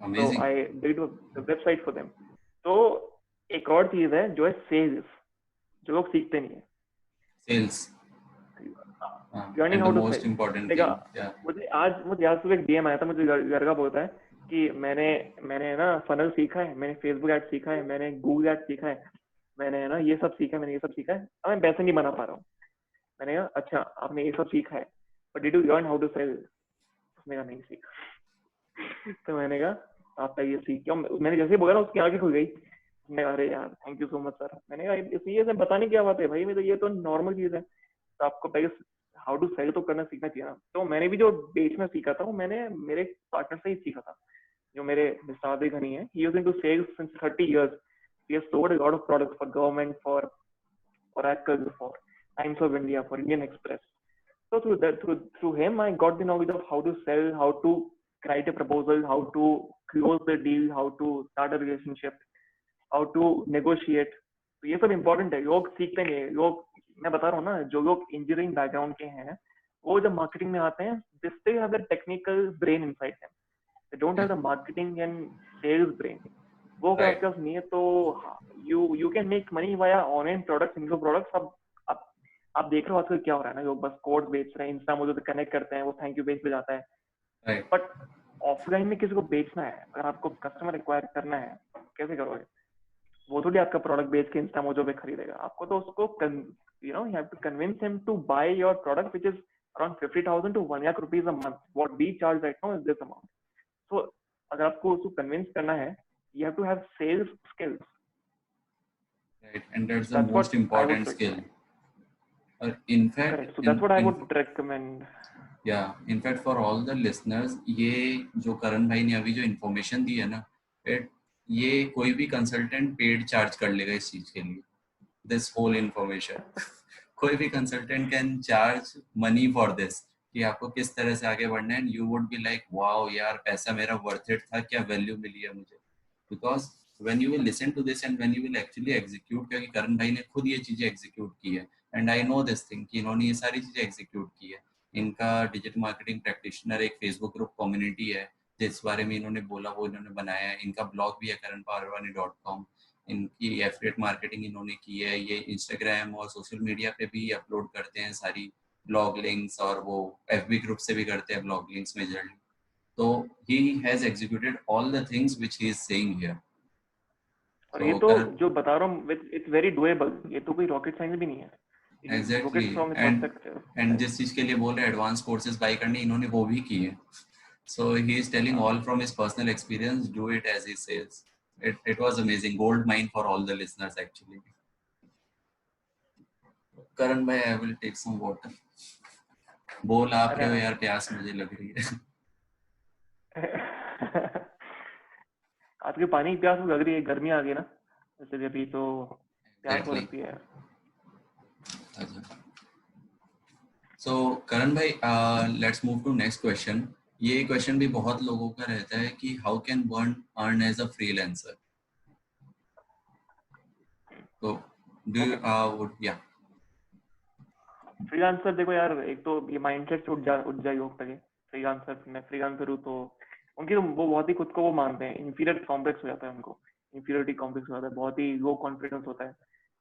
Amazing. So I built a website for them. तो एक और चीज है जो है सेल्स, जो लोग सीखते नहीं है. Sales. Learning how to sell. Most important thing. Yeah. मुझे आज सुबह एक DM आया था, मुझे घर का बोलता है कि मैंने ना फनल सीखा है, मैंने फेसबुक एड सीखा है, मैंने गूगल एड सीखा है, मैंने ना ये सब सीखा है, अब मैं पैसे नहीं बना पा रहा हूँ. मैंने कहा अच्छा आपने ये सब सीखा है, but did you learn how to sell? उसने कहा नहीं सीखा. तो मैंने कहा आप ये सीख क्यों? मैंने जैसे बोला ना उसकी आंखें खुल गई. मैंने कहा अरे यार thank you so much sir. मैंने कहा इसलिए से बताने क्या बात है भाई, मैं तो ये तो नॉर्मल चीज है, तो आपको पहले हाउ टू सेल तो करना सीखना चाहिए ना. तो मैंने भी जो बेचना सीखा था वो मैंने मेरे पार्टनर से ही सीखा था, जो मेरे मिस्टर घनी है. He is into sales since 30 years. He has sold a lot of products for government, for Oracle, for Times of India, for Indian Express. So through him, I got the knowledge of how to sell, how to write a proposal, how to close the deal, how to start a relationship, how to negotiate. तो ये सब important है. लोग सीखते नहीं है. लोग, मैं बता रहा हूँ ना, जो लोग इंजीनियरिंग बैकग्राउंड के हैं वो जब मार्केटिंग में आते हैं, they still have the technical brain inside them. They don't have the marketing and sales brain. वो अगर आपके पास नहीं है तो you can make money via online products, इनको products. अब आप देख रहे हो आजकल क्या हो रहा है ना, लोग बस कोड बेच रहे हैं, इंस्टा मुझे तो कनेक्ट करते हैं, वो थैंक यू पेज पे जाता है. बट ऑफलाइन में किसी को बेचना है, अगर आपको कस्टमर एक्वायर करना है, कैसे करोगे? वो थोड़ी आपका प्रोडक्ट बेच के इंस्टा मोजो पे खरीदेगा. आपको तो उसको you have to convince him to buy your product, which is around 50,000 to 1 lakh rupees a month. What we charge right now is this amount. So अगर आपको उसको कन्विंस करना है, you have to have sales skills. Right, and that's the most important skill. In fact, correct. So that's what I would recommend. Yeah, in fact for all the listeners, ये जो करण भाई ने अभी जो इन्फॉर्मेशन दी है ना, ये कोई भी कंसल्टेंट पेड चार्ज कर लेगा इस चीज के लिए. This whole information. कोई भी consultant can charge money for this, कि आपको किस तरह से आगे बढ़ना है. And you would be like wow यार, पैसा मेरा वर्थ इट था, क्या वैल्यू मिली है मुझे. Because when you will listen to this and when you will actually execute, क्योंकि करण भाई ने खुद ये चीजें एग्जीक्यूट की है, and I know this thing कि इन्होंने ये सारी चीजें एग्जीक्यूट की है. इनका डिजिटल मार्केटिंग प्रैक्टिशनर एक फेसबुक ग्रुप कम्युनिटी है जिस बारे में इन्होंने बोला वो इन्होंने बनाया है. इनका ब्लॉग भी है karanparwani.com. इनकी एफिलिएट मार्केटिंग इन्होंने की है. ये इंस्टाग्राम और सोशल मीडिया पे भी अपलोड करते हैं सारी ब्लॉग लिंक्स, और वो एफबी ग्रुप से भी करते हैं ब्लॉग लिंक्स मेजरली. तो he has executed all the things which he is saying here. और ये तो जो बता रहा हूँ इट्स वेरी डुएबल. ये तो कोई रॉकेट साइंस भी नहीं है. एग्जैक्टली. एंड जिस चीज के लिए बोल रहे एडवांस कोर्सेज बाय करने, इन्होंने वो भी की है. So he is telling all from his personal experience. Do it as he says. It was amazing, gold mine for all the listeners actually. Karan bhai, I will take some water. बोल आप रहे हो यार, प्यास मुझे लग रही है. आपके पानी की प्यास लग रही है, गर्मी आ गई ना, जैसे अभी तो प्यास हो रही है. So Karan bhai, let's move to next question. ये क्वेश्चन भी बहुत लोगों का रहता है कि how can one earn as a freelancer. तो डू या फ्रीलांसर देखो यार, एक तो ये माइंडसेट उठ जाए लोग तक. फ्रीलांसर, मैं फ्रीलांसर हूँ, तो उनकी तो वो बहुत ही खुद को वो मानते हैं, इंफीरियर कॉम्प्लेक्स हो जाता है उनको, इंफीरियरिटी कॉम्प्लेक्स हो जाता है, बहुत ही लो कॉन्फिडेंस होता है.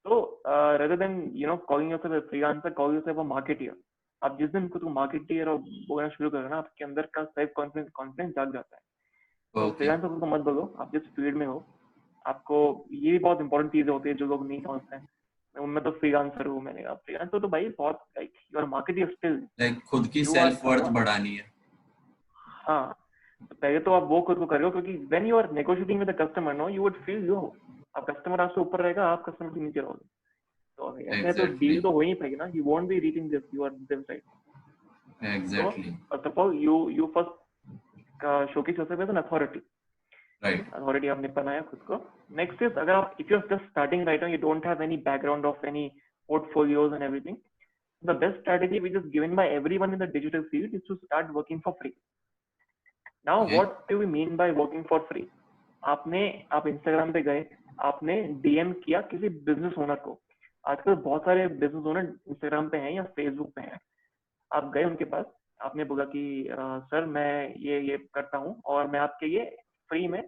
तो rather than calling yourself freelancer, call yourself अ मार्केटियर. आप जिस दिन खुद को मार्केटियर और बोलना शुरू करो ना, आपके अंदर का सेल्फ कॉन्फिडेंस जाग जाता है. तो फ्रीलांसर को मत बोलो. आप जिस फील्ड में हो, आपको ये भी बहुत इंपॉर्टेंट चीजें होती है जो लोग नहीं समझते हैं. मैं तो फ्रीलांसर हूँ. मैंने कहा फ्रीलांसर तो भाई बहुत like your marketing skill, like खुद की सेल्फ वर्थ बढ़ानी है. हाँ, पहले तो आप वो खुद को करो, क्योंकि when you are negotiating with the customer no, you would feel low, आप कस्टमर आपसे ऊपर रहेगा, आप कस्टमर से नीचे रहोगे, तो ऐसे तो डील Exactly. तो हो ही नहीं पाएगी ना, you won't be reaching this, you are this right. So Exactly. first of all, you first showcase yourself as an authority. Right. Authority आपने बनाया खुद को. Next is, अगर आप if you're just starting right now, you don't have any background of any portfolios and everything, the best strategy which is given by everyone in the digital field is to start working for free. Now Okay. what do we mean by working for free? आप Instagram पे गए, आपने DM किया किसी business owner को. आजकल बहुत सारे बिजनेस ओनर इंस्टाग्राम पे हैं या फेसबुक पे हैं. आप गए उनके पास, आपने बोला कि सर मैं ये करता हूँ और मैं आपके लिए फ्री में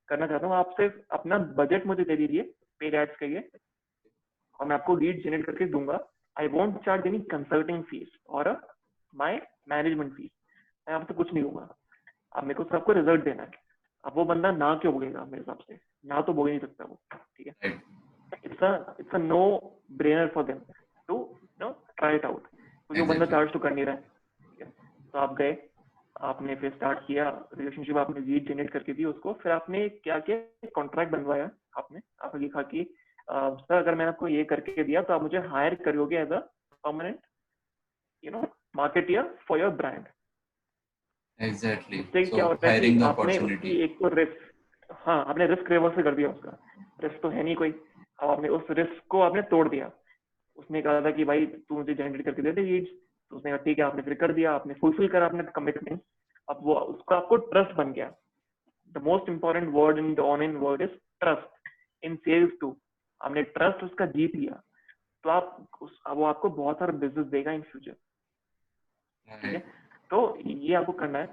करना चाहता हूँ, आप सिर्फ अपना बजट मुझे दे दीजिए पेड एड्स के लिए और मैं आपको लीड जनरेट करके दूंगा. I won't charge any consulting fees और माय मैनेजमेंट फीस. मैं आपसे कुछ नहीं लूंगा, आप मेरे को सबको रिजल्ट देना है. अब वो बंदा ना क्यों बोलेगा? मेरे हिसाब से ना तो बोल ही नहीं सकता वो. ठीक है, Right. It's a no brainer for them to try it out. तो जो बंदा Exactly. चार्ज तो कर नहीं रहा है, ठीक है, तो आप गए, आपने फिर स्टार्ट किया रिलेशनशिप, आपने लीड जनरेट करके दी उसको. फिर आपने क्या किया, कॉन्ट्रैक्ट बनवाया. आपने लिखा कि सर अगर मैंने आपको ये करके दिया तो आप मुझे हायर करोगे as a permanent marketer for your brand. Exactly. उससे क्या So होता है कि hiring the आपने उसकी opportunity. एक तो रिस्क, हाँ आपने रिस्क रिवर्स कर दिया. उसका रिस्क तो है नहीं कोई, अब आपने उस रिस्क को आपने तोड़ दिया. उसने कहा था कि भाई तू मुझे जनरेट करके दे दे लीड्स, तो उसने कहा ठीक है, आपने फिर कर दिया, आपने फुलफिल करा अपने कमिटमेंट. अब वो उसका आपको ट्रस्ट बन गया. The most important word in the online word is trust. In sales too आपने ट्रस्ट उसका जीत लिया, तो अब वो आपको बहुत सारा बिजनेस देगा इन फ्यूचर. ठीक है, Right. तो ये आपको करना है.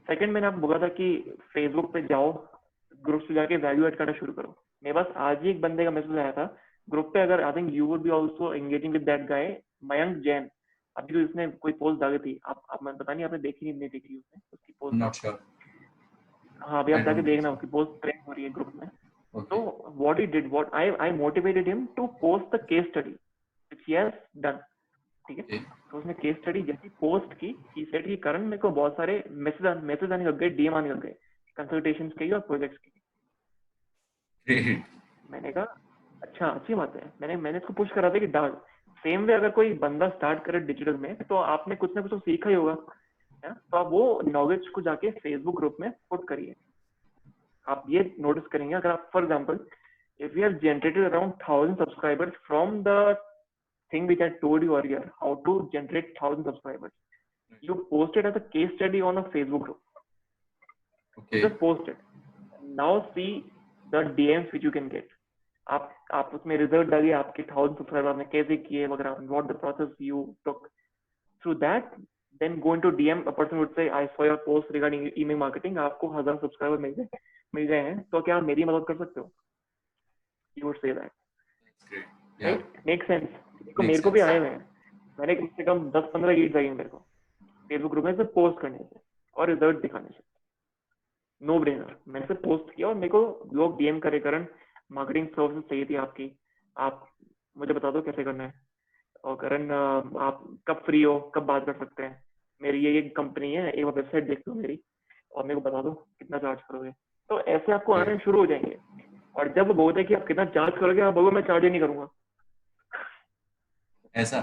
सेकंड, मैंने आपको बोला था कि फेसबुक पे जाओ, ग्रुप से जाके वैल्यू ऐड करना शुरू करो. मेरे पास आज ही एक बंदे का मैसेज आया था ग्रुप पे, अगर I think you would be also engaging with that guy, Mayank Jain. अभी तो इसने कोई पोस्ट डाली थी, आप मैं पता नहीं आपने देखी नहीं देखी उसने उसकी I'm पोस्ट. not आप sure. हाँ अभी आप I जाके don't think देखना, so. उसकी पोस्ट ट्रेंड हो रही है ग्रुप में. तो Okay. What he did, what I motivated him to post the case study which he has done. ठीक है, Okay. तो उसने केस स्टडी जैसी पोस्ट की, ही सेड कि करण मेरे को बहुत सारे मैसेज आने लग गए, डीएम आने लग गए कंसल्टेशन के और प्रोजेक्ट्स के. Great. मैंने कहा अच्छा, अच्छी बात है. मैंने इसको पुश करा था कि डाल. सेम वे अगर कोई बंदा स्टार्ट करे डिजिटल में, तो आपने कुछ ना कुछ तो सीखा ही होगा, है? तो आप वो नॉलेज को जाके फेसबुक ग्रुप में पुट करिए. आप ये नोटिस करेंगे, अगर आप for example if you have generated around 1,000 subscribers from the thing which I told you earlier, how to generate 1,000 subscribers, you post it as a case study on a Facebook group. You Okay. just post it. Now see the DMs which you can get. आप उसमें result डालिए, आपके 1,000 subscriber आपने कैसे किए वगैरह, what the process you took. Through that, then go into DM. A person would say, I saw your post regarding email marketing. आपको 1,000 subscriber मिल गए हैं, तो क्या आप मेरी मदद कर सकते हो? You would say that. That's great. Yeah. Right, make sense. देखो Makes मेरे को भी sense. आए हुए हैं, मैंने कम से कम 10-15 लीड्स आई हैं मेरे को फेसबुक ग्रुप में से पोस्ट करने से और रिजल्ट दिखाने से. No brainer. मैंने से पोस्ट किया और मेरे को लोग डीएम करे, करण मार्केटिंग सर्विसेज चाहिए थी आपकी, आप मुझे बता दो कैसे करना है, और करण आप कब फ्री हो, कब बात कर सकते हैं, मेरी ये कंपनी है, एक वेबसाइट देख लो मेरी और मेरे को बता दो कितना चार्ज करोगे. तो ऐसे आपको आने Great. शुरू हो जाएंगे. और जब वो बोलते हैं कि आप कितना चार्ज करोगे, आप बोलो मैं चार्ज ही नहीं करूंगा. ऐसा.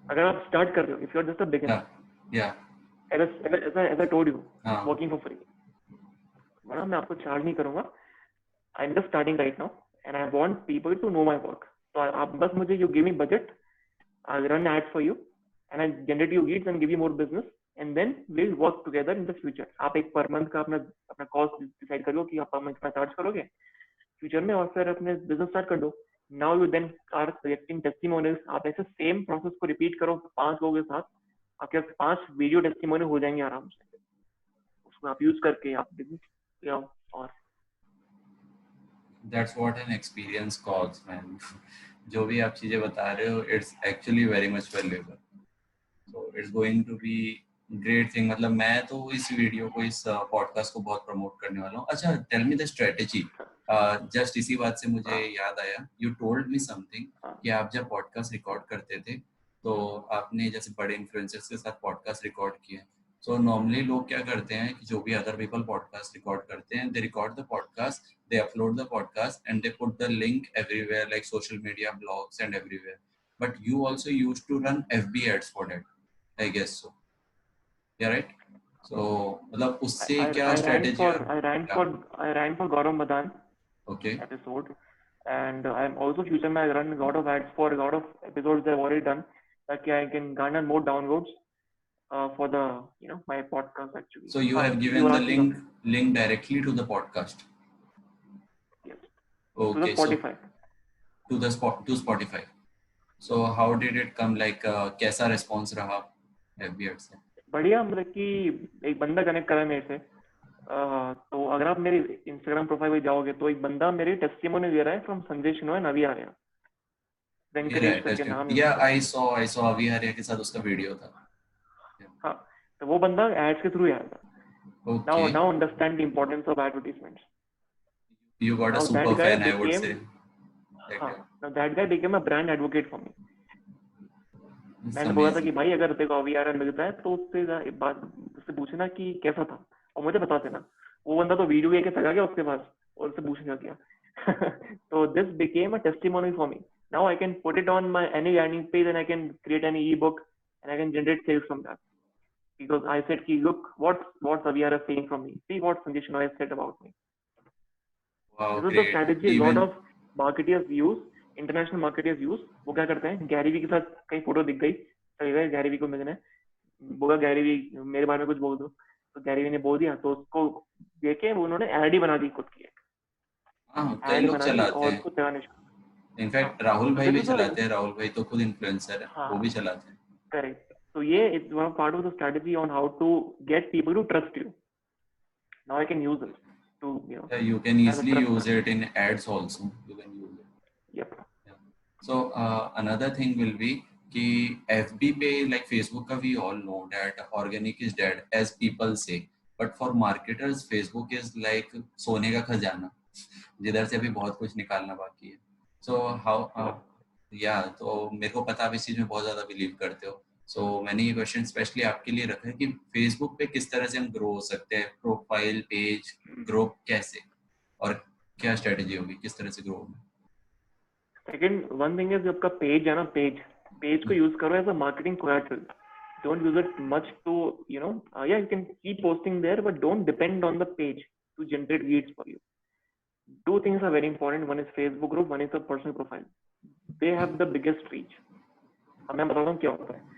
अगर आप स्टार्ट कर रहे हो, if you are just a beginner, Yeah. as I told you, हाँ. working for free, बड़ा मैं आपको चार्ज नहीं करूंगा. I am just starting right now and I want people to know my work. तो आप बस मुझे you give me budget, I run ads for you and I generate you leads and give you more business and then we will work together in the future. आप एक per month का अपना cost decide कर लो कि आप per month कितना charge करोगे future में, और फिर अपने बिजनेस स्टार्ट कर दो. Now you then are collecting testimonials. आप ऐसे सेम प्रोसेस को रिपीट करो 5 लोगों के साथ, आपके 5 वीडियो टेस्टिमोनियल हो जाएंगे आराम से. उसको आप यूज करके आप बिजनेस और That's what an experience calls, man. जो भी आप चीजें बता रहे हो, it's actually very much valuable. So it's going to be great thing. मतलब मैं तो इस वीडियो को, इस पॉडकास्ट को बहुत प्रमोट करने वाला हूँ. अच्छा, tell me the strategy. Just इसी बात से मुझे याद आया, you told me something कि आप जब पॉडकास्ट रिकॉर्ड करते थे, तो आपने जैसे बड़े इन्फ्लुएंसर्स के साथ पॉडकास्ट रिकॉर्ड किया, So normally लोग क्या करते हैं कि जो भी other people podcast record करते हैं, they record the podcast, they upload the podcast, and they put the link everywhere like social media, blogs, and everywhere. But you also used to run FB ads for that, I guess so. Yeah, right? So मतलब उससे क्या strategy yeah, I ran for Gaurav Madan okay, episode, and I'm also future में I run a lot of ads for a lot of episodes I've already done, ताकि I can garner more downloads for the my podcast actually. so you हाँ, have you given were the asking something. link directly to the podcast. Yes. To the Okay, so Spotify. to Spotify. So how did it come, like कैसा response रहा FB ads से? बढ़िया, मतलब कि एक बंदा connect करा मेरे से। तो अगर आप मेरी इंस्टाग्राम प्रोफाइल पे जाओगे तो एक बंदा मेरी टेस्टिमोनी दे रहा है फ्रॉम संजय शिनो एंड अभी आर्या, वेंकटेश करके नाम है Yeah, उसका। I saw अभी हरिया के साथ उसका वीडियो था। हाँ, तो वो बंदा एड्स के थ्रू ही आया था। Okay, Now understand the importance of advertisements. you got a Now super that guy fan, I would say. हाँ, now that guy became a brand advocate for me. It's मैंने बोला था कि amazing. भाई अगर तेरे को अभी आर्या मिलता है तो उससे पूछना कि कैसा था और मुझे बता देना। वो बंदा तो वीडियो लेके चला गया उसके पास और उससे पूछने लग गया। तो this became a testimony for me. Now I can put it on my any landing page and I can create any ebook and I can generate sales from that. Because I said, ki, look, what's Aviara saying from me? See what Sanjay Shenoy has said about me. Wow, This is the great. strategy a lot Even of marketers use, international marketers use. वो क्या करते हैं, Gary Vee के साथ कहीं photo दिख गई, चले गए गैरी वी को मिलने, बोला गैरी वी मेरे बारे में कुछ बोल दो, तो गैरी वी ने बोल दिया, तो उसको देखे वो उन्होंने ऐड ही बना दी खुद की, हाँ, कई ऐड लोग बना दी चलाते और हैं। उसको चलाने। इनफैक्ट राहुल भाई दिस भी इज चलाते हैं। राहुल भाई तो खुद इन्फ्लुएंसर है, वो भी चलाते हैं। Correct. So yeah, it's one part of the strategy on how to get people to trust you. Now I can use it to Yeah, you can as a easily trust use factor. it in ads also. You can use it. Yep. Yeah. So another thing will be कि FB पे like Facebook का we all know that organic is dead as people say, but for marketers Facebook is like सोने का खजाना जिधर से अभी बहुत कुछ निकालना बाकी है। So how yeah, तो मेरे को पता आप इस चीज में बहुत ज्यादा बिलीव करते हो। सो मैंने ये क्वेश्चन स्पेशली आपके लिए रखा है कि फेसबुक पे किस तरह से हम ग्रो हो सकते हैं, प्रोफाइल पेज ग्रो कैसे और क्या स्ट्रेटेजी होगी, किस तरह से ग्रो होगा। सेकंड वन थिंग इज आपका पेज है ना, पेज को यूज करो as a marketing collateral. Don't use it much too yeah you can keep posting there but don't depend on the page to generate leads for you. Two things are very important, one is Facebook group, one is a personal profile. They have the biggest reach. अब मैं बताता हूँ क्या होता है।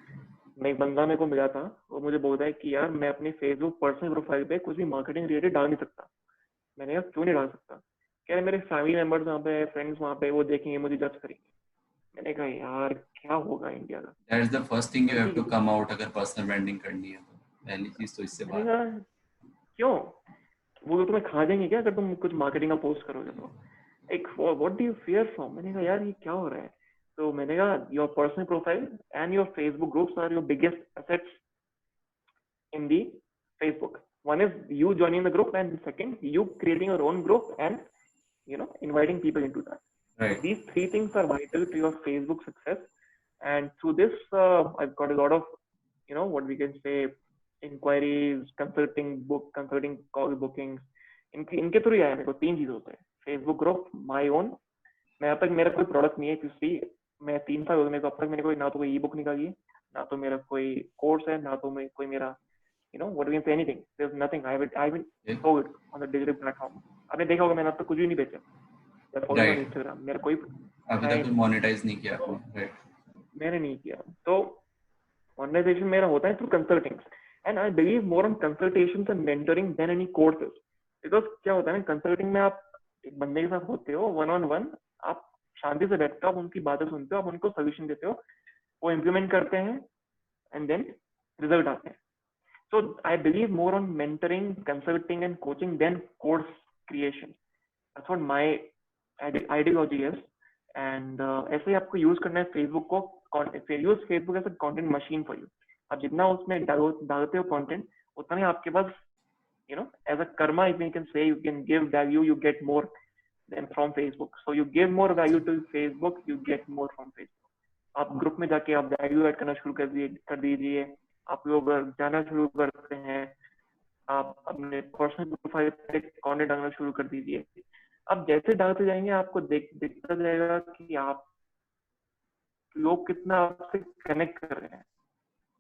मैं एक बंदा मेरे को मिला था, वो मुझे बोल रहा है कि यार मैं अपनी फेसबुक पर्सनल प्रोफाइल पे कुछ भी मार्केटिंग रिलेटेड डाल नहीं सकता। मैंने कहा क्यों नहीं डाल सकता? कह रहे मेरे फैमिली मेंबर्स वहाँ पे, फ्रेंड्स वहाँ पे, वो देखेंगे मुझे जज करेंगे। मैंने कहा यार क्या होगा इंडिया का। That is the first thing you have to come out अगर पर्सनल ब्रांडिंग करनी है तो पहली चीज तो इससे मैंने बाहर। कहा क्यों, वो तो तुम्हें खा जाएंगे क्या अगर तुम कुछ मार्केटिंग का पोस्ट करोगे तो। एक what do you fear from? मैंने कहा यार ये क्या हो रहा है। तो मैंने कहा your personal profile and your Facebook groups are your biggest assets in the Facebook. One is you joining the group, and second, you creating your own group and inviting people into that. Right. So these three things are vital to your Facebook success. And through this, I've got a lot of what we can say inquiries, consulting call bookings. इनके through ही आया मेरे को। तीन चीज होते हैं, Facebook group, my own. मैं अब तक मेरा कोई प्रोडक्ट नहीं है क्योंकि मैं 3 साल हो गए मेरे को, अब तक मैंने कोई ना तो कोई ई बुक निकाली है, ना तो मेरा कोई कोर्स है, ना तो कोई मेरा what do you say, anything. There's nothing. I haven't sold it on the digital platform. आपने देखा होगा मैंने अब तक कुछ भी नहीं बेचा। मैं फॉलो ऑन इंस्टाग्राम, मेरा कोई अभी तक कुछ मोनेटाइज नहीं किया आपने। राइट, मैंने नहीं किया। तो मोनेटाइजेशन मेरा होता है through consultings, and I believe more on consultations and mentoring than any courses. Because क्या होता है ना, कंसल्टिंग में आप एक बंदे के साथ होते हो वन ऑन वन, आप शांति से बैठते हो, आप उनकी बातें सुनते हो, आप उनको सोल्यूशन देते हो, वो इम्प्लीमेंट करते हैं एंड देन रिजल्ट आते हैं। So I believe more on mentoring, consulting, and coaching than course creation. That's what my ideology is. And ऐसे ही आपको यूज करना है फेसबुक को। Use Facebook as a content machine for you. आप जितना उसमें डालते हो कंटेंट, उतना ही आपके पास as a karma, if you can say, you can give value, you get more than from Facebook. So you give more value to Facebook, you get more from Facebook. आप ग्रुप में जाके आप value add करना शुरू कर दीजिए, आप लोग जाना शुरू करते हैं, आप अपने पर्सनल प्रोफाइल पे कंटेंट डालना शुरू कर दीजिए। अब जैसे डालते जाएंगे आपको दिखता जाएगा कि आप लोग कितना आपसे कनेक्ट कर रहे हैं।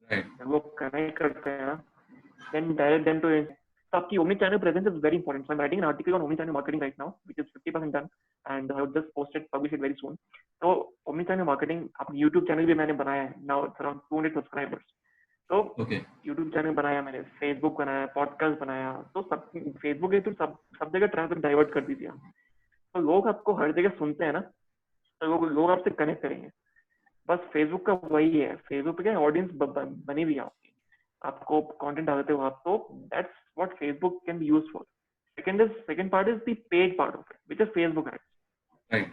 राइट जब वो कनेक्ट करते हैं ना, then direct them to so आपकी omni channel presence is very important. So I'm writing an article on omni channel marketing right now, which is 50% done, and I will just publish it very soon. So omni channel marketing, अपनी YouTube channel भी मैंने बनाया है, now it's around 200 subscribers. तो okay YouTube channel बनाया मैंने, Facebook बनाया, podcast बनाया, तो सब फेसबुक है तो सब जगह ट्रैफिक डाइवर्ट कर दीजिए। तो लोग आपको हर जगह सुनते हैं ना, तो लोग आपसे कनेक्ट करेंगे। बस फेसबुक का वही है, फेसबुक पे क्या ऑडियंस बनी हुई है आपकी, आपको कंटेंट डालते हो आप, तो that's what Facebook can be used for. Second part is the paid part of it, which is Facebook ads. Right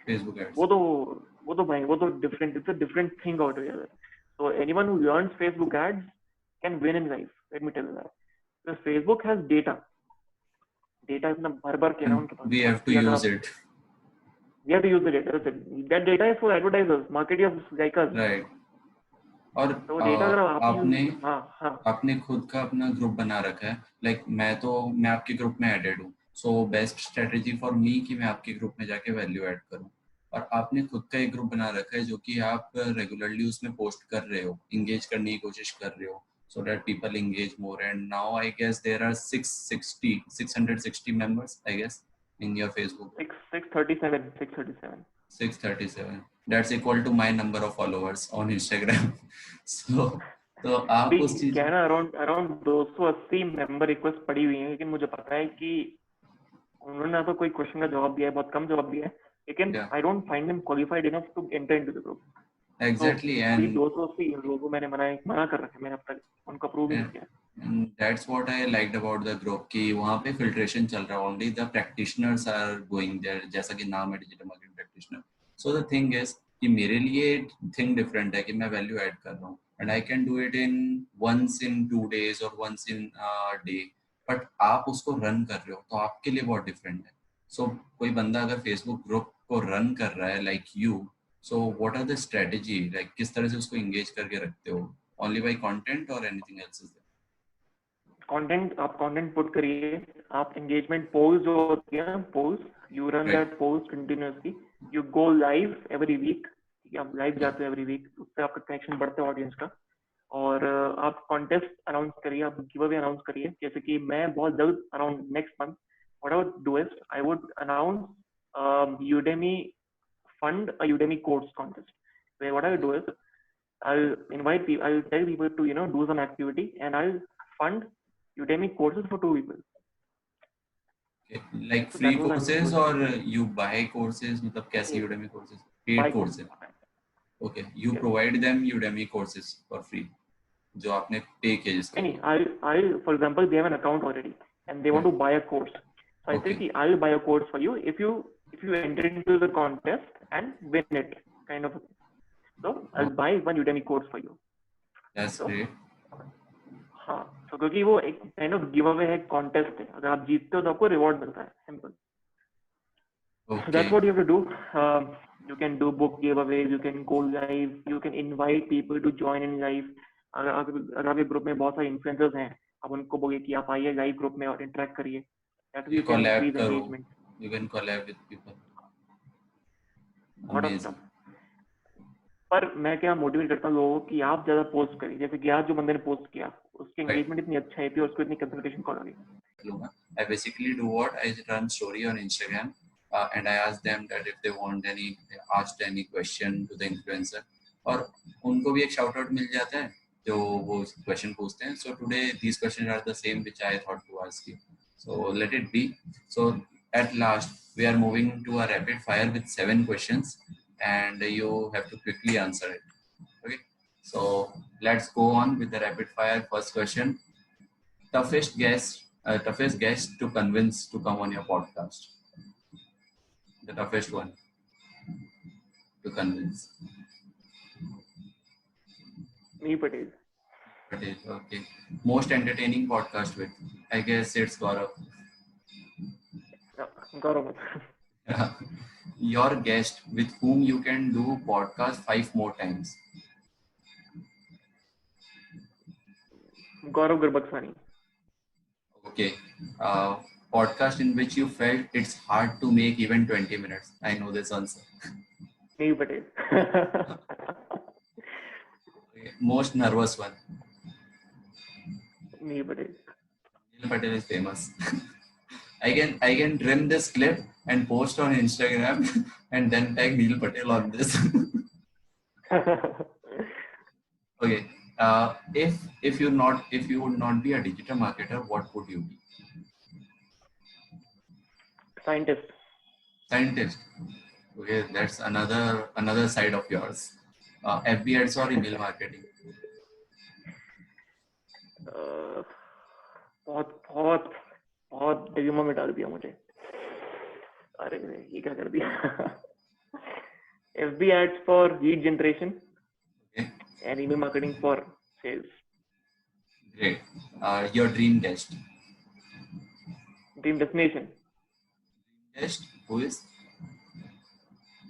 Facebook ads वो तो भाई वो तो different, it's a different thing all together. So anyone who learns Facebook ads can win in life, let me tell you that. Facebook has data इतना भर भर के ना and उनके पास we बहुत, have to कि अगर use आप, it. we have to use the data. That data is for advertisers, marketers like us. Right. और तो डेटा अगर आप यूज, आपने हाँ हाँ, आपने खुद का अपना ग्रुप बना रखा है, लाइक मैं आपके ग्रुप में एडेड हूँ, so best strategy for me कि मैं आपके ग्रुप में जाके वैल्यू ऐड करूँ। और आपने खुद का एक ग्रुप बना रखा है जो कि आप रेगुलरली उसमें पोस्ट कर रहे हो, इंगेज करने की कोशिश कर रहे हो, so that people engage more. And now I guess there are 660 members, I guess, in your Facebook. 637. 637. That's equal to my number of followers on Instagram. so तो आप अभी उस चीज क्या है ना, अराउंड अराउंड 280 मेंबर रिक्वेस्ट पड़ी हुई है, लेकिन मुझे पता है कि उन्होंने ना तो कोई क्वेश्चन का जवाब दिया है, बहुत कम जवाब दिया है, लेकिन yeah I don't find them qualified enough to enter into the group. तो exactly अभी and 280 लोगों मैंने मना कर रखा है, मैंने अब तक उनको अप्रूव ही नहीं किया। and that's what I liked about the group कि वहाँ पे filtration चल रहा है, only the practitioners are going there, जैसा कि नाम है digital marketing practitioner. So the thing is कि मेरे लिए thing different है कि मैं value add कर रहा हूँ and I can do it in once in 2 days or once in a day, but आप उसको run कर रहे हो तो आपके लिए बहुत different है। So कोई बंदा अगर Facebook group को run कर रहा है like you, so what are the strategy, like किस तरह से उसको engage करके रखते हो, only by content or anything else is there? Content, आप कंटेंट पुट करिए, आप एंगेजमेंट पोल्स जो होती है ना, polls, you run Right. That polls continuously, you go live every week, आप लाइव Yeah. जाते हो एवरी वीक, उससे आपका कनेक्शन बढ़ता है ऑडियंस का। और आप कॉन्टेस्ट अनाउंस करिए, आप गिव अवे अनाउंस करिए, जैसे कि मैं बहुत जल्द around next month what I would do is I would announce Udemy fund a Udemy course contest, where what I will do is I'll tell people to do some activity, and I'll fund Udemy courses for 2 people. Okay. Like So free that was I courses was or you buy courses, मतलब कैसे yes, Udemy courses? Paid buy courses. courses. Okay. You Yes. provide them Udemy courses for free, जो आपने pay किया जिसके लिए. I'll for example they have an account already and they want Yeah. to buy a course. So I say Okay. कि I'll buy a course for you if you enter into the contest and win it, kind of. So I'll Okay. buy one Udemy course for you. That's So great. हाँ, तो क्योंकि वो एक kind of give away है, contest है, अगर आप जीतते हो तो आपको रिवॉर्ड मिलता है, simple. So that's Okay. what you have to do. You can do book giveaways, you can go live, you can invite people to join in live. अगर आपके ग्रुप में बहुत सारे इन्फ्लुएंसर्स हैं, आप उनको बोलिए कि आप आइए लाइव ग्रुप में और इंटरेक्ट करिए, that way You you can collab increase करो. engagement. You can collab with people. Lot of Amazing. stuff. पर मैं क्या मोटिवेट करता हूँ लोगों को कि आप ज्यादा पोस्ट करिए, जैसे कि आज जो बंदे ने पोस्ट किया उसकी Right. एंगेजमेंट इतनी अच्छा है और उसको इतनी कंसल्टेशन कॉल आ गई। लूंगा. I basically do what I run story on Instagram and I ask them that if they want asked any question to the influencer, और उनको भी एक shout out मिल जाता है जो वो question पूछते हैं. So today these questions are the same which I thought to ask you. So let it be. So at last we are moving to a rapid fire with 7 questions and you have to quickly answer it. Okay. So let's go on with the rapid fire. First question. Toughest guest to convince to come on your podcast. The toughest one to convince. नहीं Patel. Patel, okay. Most entertaining podcast with. I guess it's Gaurav. Gaurav. Your guest with whom you can do podcast 5 more times. Gaurav Gurbaksani. Okay. Podcast in which you felt it's hard to make even 20 minutes. I know this answer. Neil Patel. Okay. Most nervous one. Neil Patel. Neil Patel is famous. I can trim this clip and post on Instagram and then tag Neil Patel on this. Okay. If you would not be a digital marketer, what would you be? Scientist. Scientist. Okay, that's another side of yours. FB ads or email marketing. बहुत बहुत बहुत डिग्मा में डाल दिया मुझे. अरे ये क्या कर दिया. FB ads for lead generation Okay, and email marketing for sales. great. Your dream guest. Dream destination. Guest who is?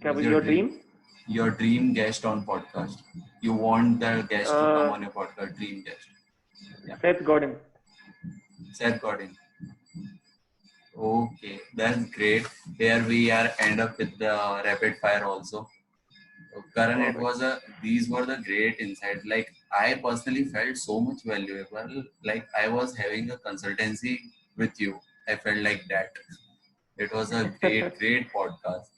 क्या Who's बोल your dream? Your dream guest on podcast. You want the guest to come on your podcast. Dream guest. Yeah. Seth Godin. Seth Godin. Okay, that's great. Here we are end up with the rapid fire also. So, Karan, it was these were the great insights. Like I personally felt so much valuable. Like I was having a consultancy with you. I felt like that. It was a great podcast.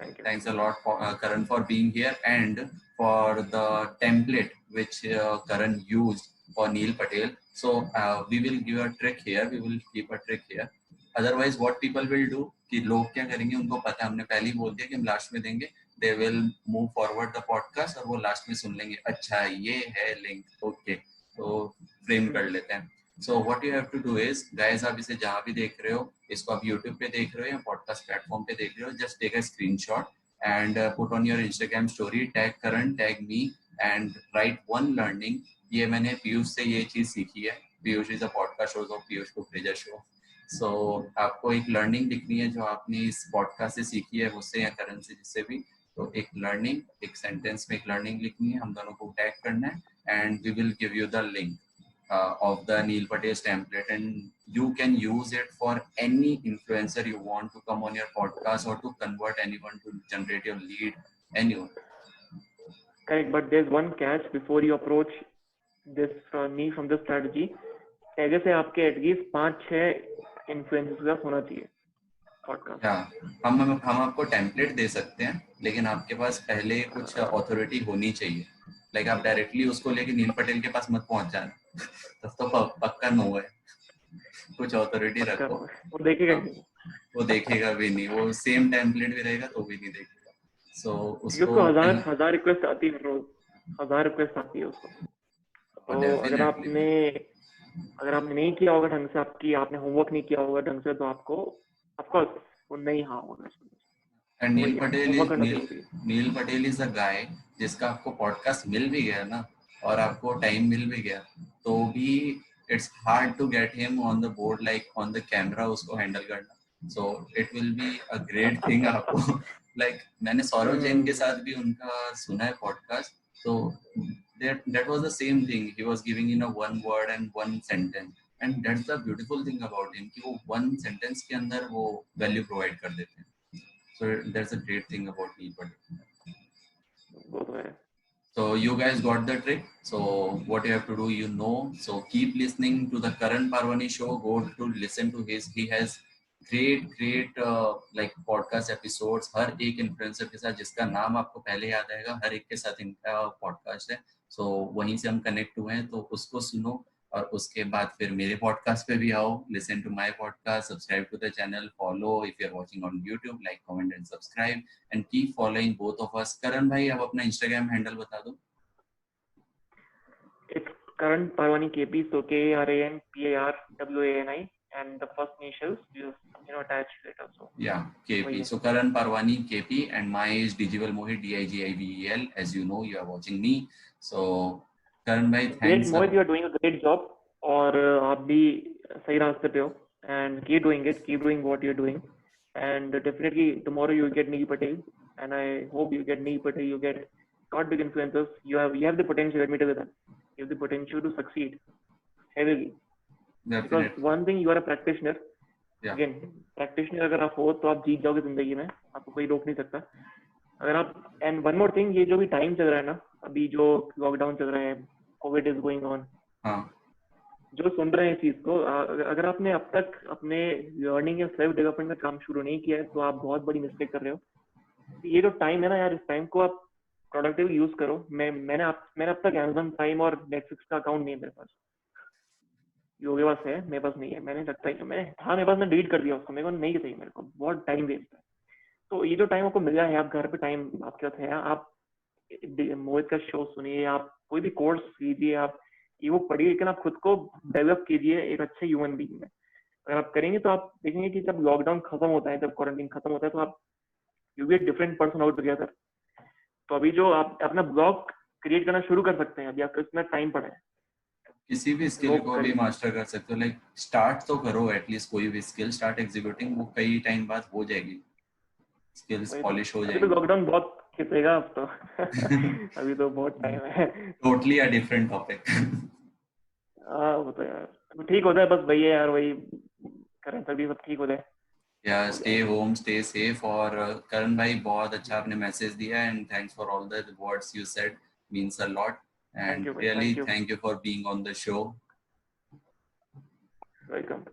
Thank you. Thanks a lot, Karan, for being here and for the template which Karan used for Neil Patel. So we will give a trick here. We will keep a trick here. Otherwise, what people will do कि लोग क्या करेंगे उनको पता है, हमने पहले ही बोल दिया कि हम लास्ट में देंगे. They will move forward the podcast और वो लास्ट में सुन लेंगे. अच्छा ये है लिंक. ओके, तो फ्रेम कर लेते हैं. So what you have to do is, guys, आप इसे जहाँ भी देख रहे हो, इसको आप YouTube पे देख रहे हो या पॉडकास्ट प्लेटफॉर्म पे देख रहे हो, just take a screenshot and put on your Instagram story, tag Karan, tag me and write one learning. ये मैंने पीयूष से ये चीज सीखी है. Piyush is a podcast host of Piyush Kukreja show. So आपको एक लर्निंग लिखनी है जो आपने इस पॉडकास्ट से सीखी है, मुझसे या करण से, जिससे भी. तो एक लर्निंग, एक सेंटेंस में एक लर्निंग लिखनी है, हम दोनों को टैग करना है and we will give you the link of the Neil Patel's template, and you can use it for any influencer you want to come on your podcast or to convert anyone to generate your lead, anyone. Correct, but there's one catch before you approach this me from this strategy. पहले से आपके at least 5-6 influencers का होना चाहिए podcast. हम आपको template दे सकते हैं, लेकिन आपके पास पहले कुछ अथॉरिटी होनी चाहिए. लाइक आप डायरेक्टली उसको लेके नील पटेल के पास मत पहुंच जाना. तब तो पक्का नो है. कुछ अथॉरिटी रखो. वो देखेगा नहीं. वो देखेगा भी नहीं. वो सेम टेम्पलेट भी रहेगा तो भी नहीं देखेगा. सो उसको हजार रिक्वेस्ट आती है रोज. 1000 रिक्वेस्ट आती है उसको. तो अगर आपने नहीं किया होगा ढंग से, आपने होमवर्क नहीं किया होगा ढंग से, तो आपको ऑफकोर्स वो नहीं होगा. And Neil Patel is a guy जिसका आपको पॉडकास्ट मिल भी गया ना और आपको टाइम मिल भी गया, तो भी it's hard to get him on the board, like on the camera उसको हैंडल करना. So it will be a great thing आपको. लाइक मैंने सौरभ जैन के साथ भी उनका सुना है पॉडकास्ट. तो that was the same thing. He was giving in a one word and one sentence, and that's the beautiful thing about him कि वो one sentence के अंदर वो value provide कर देते हैं. So that's a great thing about Neil Patel. So you guys got the trick. So what you have to do, so keep listening to the Karan Parwani show. Go to listen to he has great like podcast episodes. हर एक influencer के साथ जिसका नाम आपको पहले याद आएगा, हर एक के साथ इनका podcast है. So वहीं से हम connect हुए हैं, तो उसको सुनो और उसके बाद फिर मेरे पॉडकास्ट पे भी आओ. Listen to my podcast, subscribe to the channel, follow if you are watching on YouTube, like comment and subscribe and keep following both of us. Karan भाई, आप अपना इंस्टाग्राम हैंडल बता दो. It's Karan Parwani KP, so KARANPARWANI and the first initials just attached it also. Yeah, KP. So Karan Parwani KP and my is Digital Mohit DIGIVEL. As you know, you are watching me. So Karan भाई, thanks. Mohit, you are doing a great job. और आप भी सही रास्ते पे हो. And keep doing it. Keep doing what you're doing. And definitely tomorrow you get Neil Patel. And I hope you get Neil Patel. You get not big influencers. You have the potential. Let me tell you that. you have the potential to succeed heavily. Because Definitely. one thing, you are a practitioner. Yeah. Again, practitioner अगर आप हो तो आप जीत जाओगे जिंदगी में, आपको कोई रोक नहीं सकता. अगर आप, एंड वन मोर थिंग, ये जो भी टाइम चल रहा है ना, अभी जो लॉकडाउन चल रहा है, कोविड इज गोइंग ऑन, हाँ. जो सुन रहे हैं इस चीज को, अगर आपने अब तक अपने लर्निंग या सेल्फ डेवलपमेंट का काम शुरू नहीं किया है तो आप बहुत बड़ी मिस्टेक कर रहे हो. ये जो टाइम है ना यार, इस टाइम को आप प्रोडक्टिव यूज करो. मैंने अब तक Amazon प्राइम और नेटफ्लिक्स का अकाउंट नहीं है मेरे पास. योगे पास है, मेरे पास नहीं है. मैंने लगता है मैंने, हाँ मेरे पास, मैं डिलीट कर दिया उसको. मेरे को नहीं चाहिए, मेरे को बहुत टाइम वेस्ट है. तो ये जो टाइम आपको मिला है, आप घर पे टाइम आपके साथ है, आप मोहित का शो सुनिए, आप कोई भी कोर्स कीजिए, आप ई बुक पढ़िए, लेकिन आप खुद को डेवलप कीजिए एक अच्छे ह्यूमन बीइंग में. अगर आप करेंगे तो आप देखेंगे कि जब लॉकडाउन खत्म होता है, जब क्वारंटीन खत्म होता है, तो आप you be a different person out together. तो अभी जो आप अपना ब्लॉग क्रिएट करना शुरू कर सकते हैं, अभी आपको इतना टाइम पड़ा है. किसी भी स्किल को भी मास्टर कर सकते हो. लाइक स्टार्ट तो करो, एटलीस्ट कोई भी स्किल स्टार्ट एग्जीक्यूटिंग, वो कई टाइम बाद हो जाएगी, स्किल्स पॉलिश हो अभी तो जाएंगे. लॉकडाउन बहुत खिंचेगा अब तो. अभी तो बहुत टाइम है. Totally a different topic. हाँ वो तो यार ठीक हो जाए, बस वही है यार, वही करें तभी सब ठीक हो जाए. Yeah, stay home, stay safe. और करण भाई बहुत अच्छा आपने मैसेज दिया, and thanks for all the words you said, means a lot. Thank And you भाई, really thank you. thank you for being on the show. Welcome.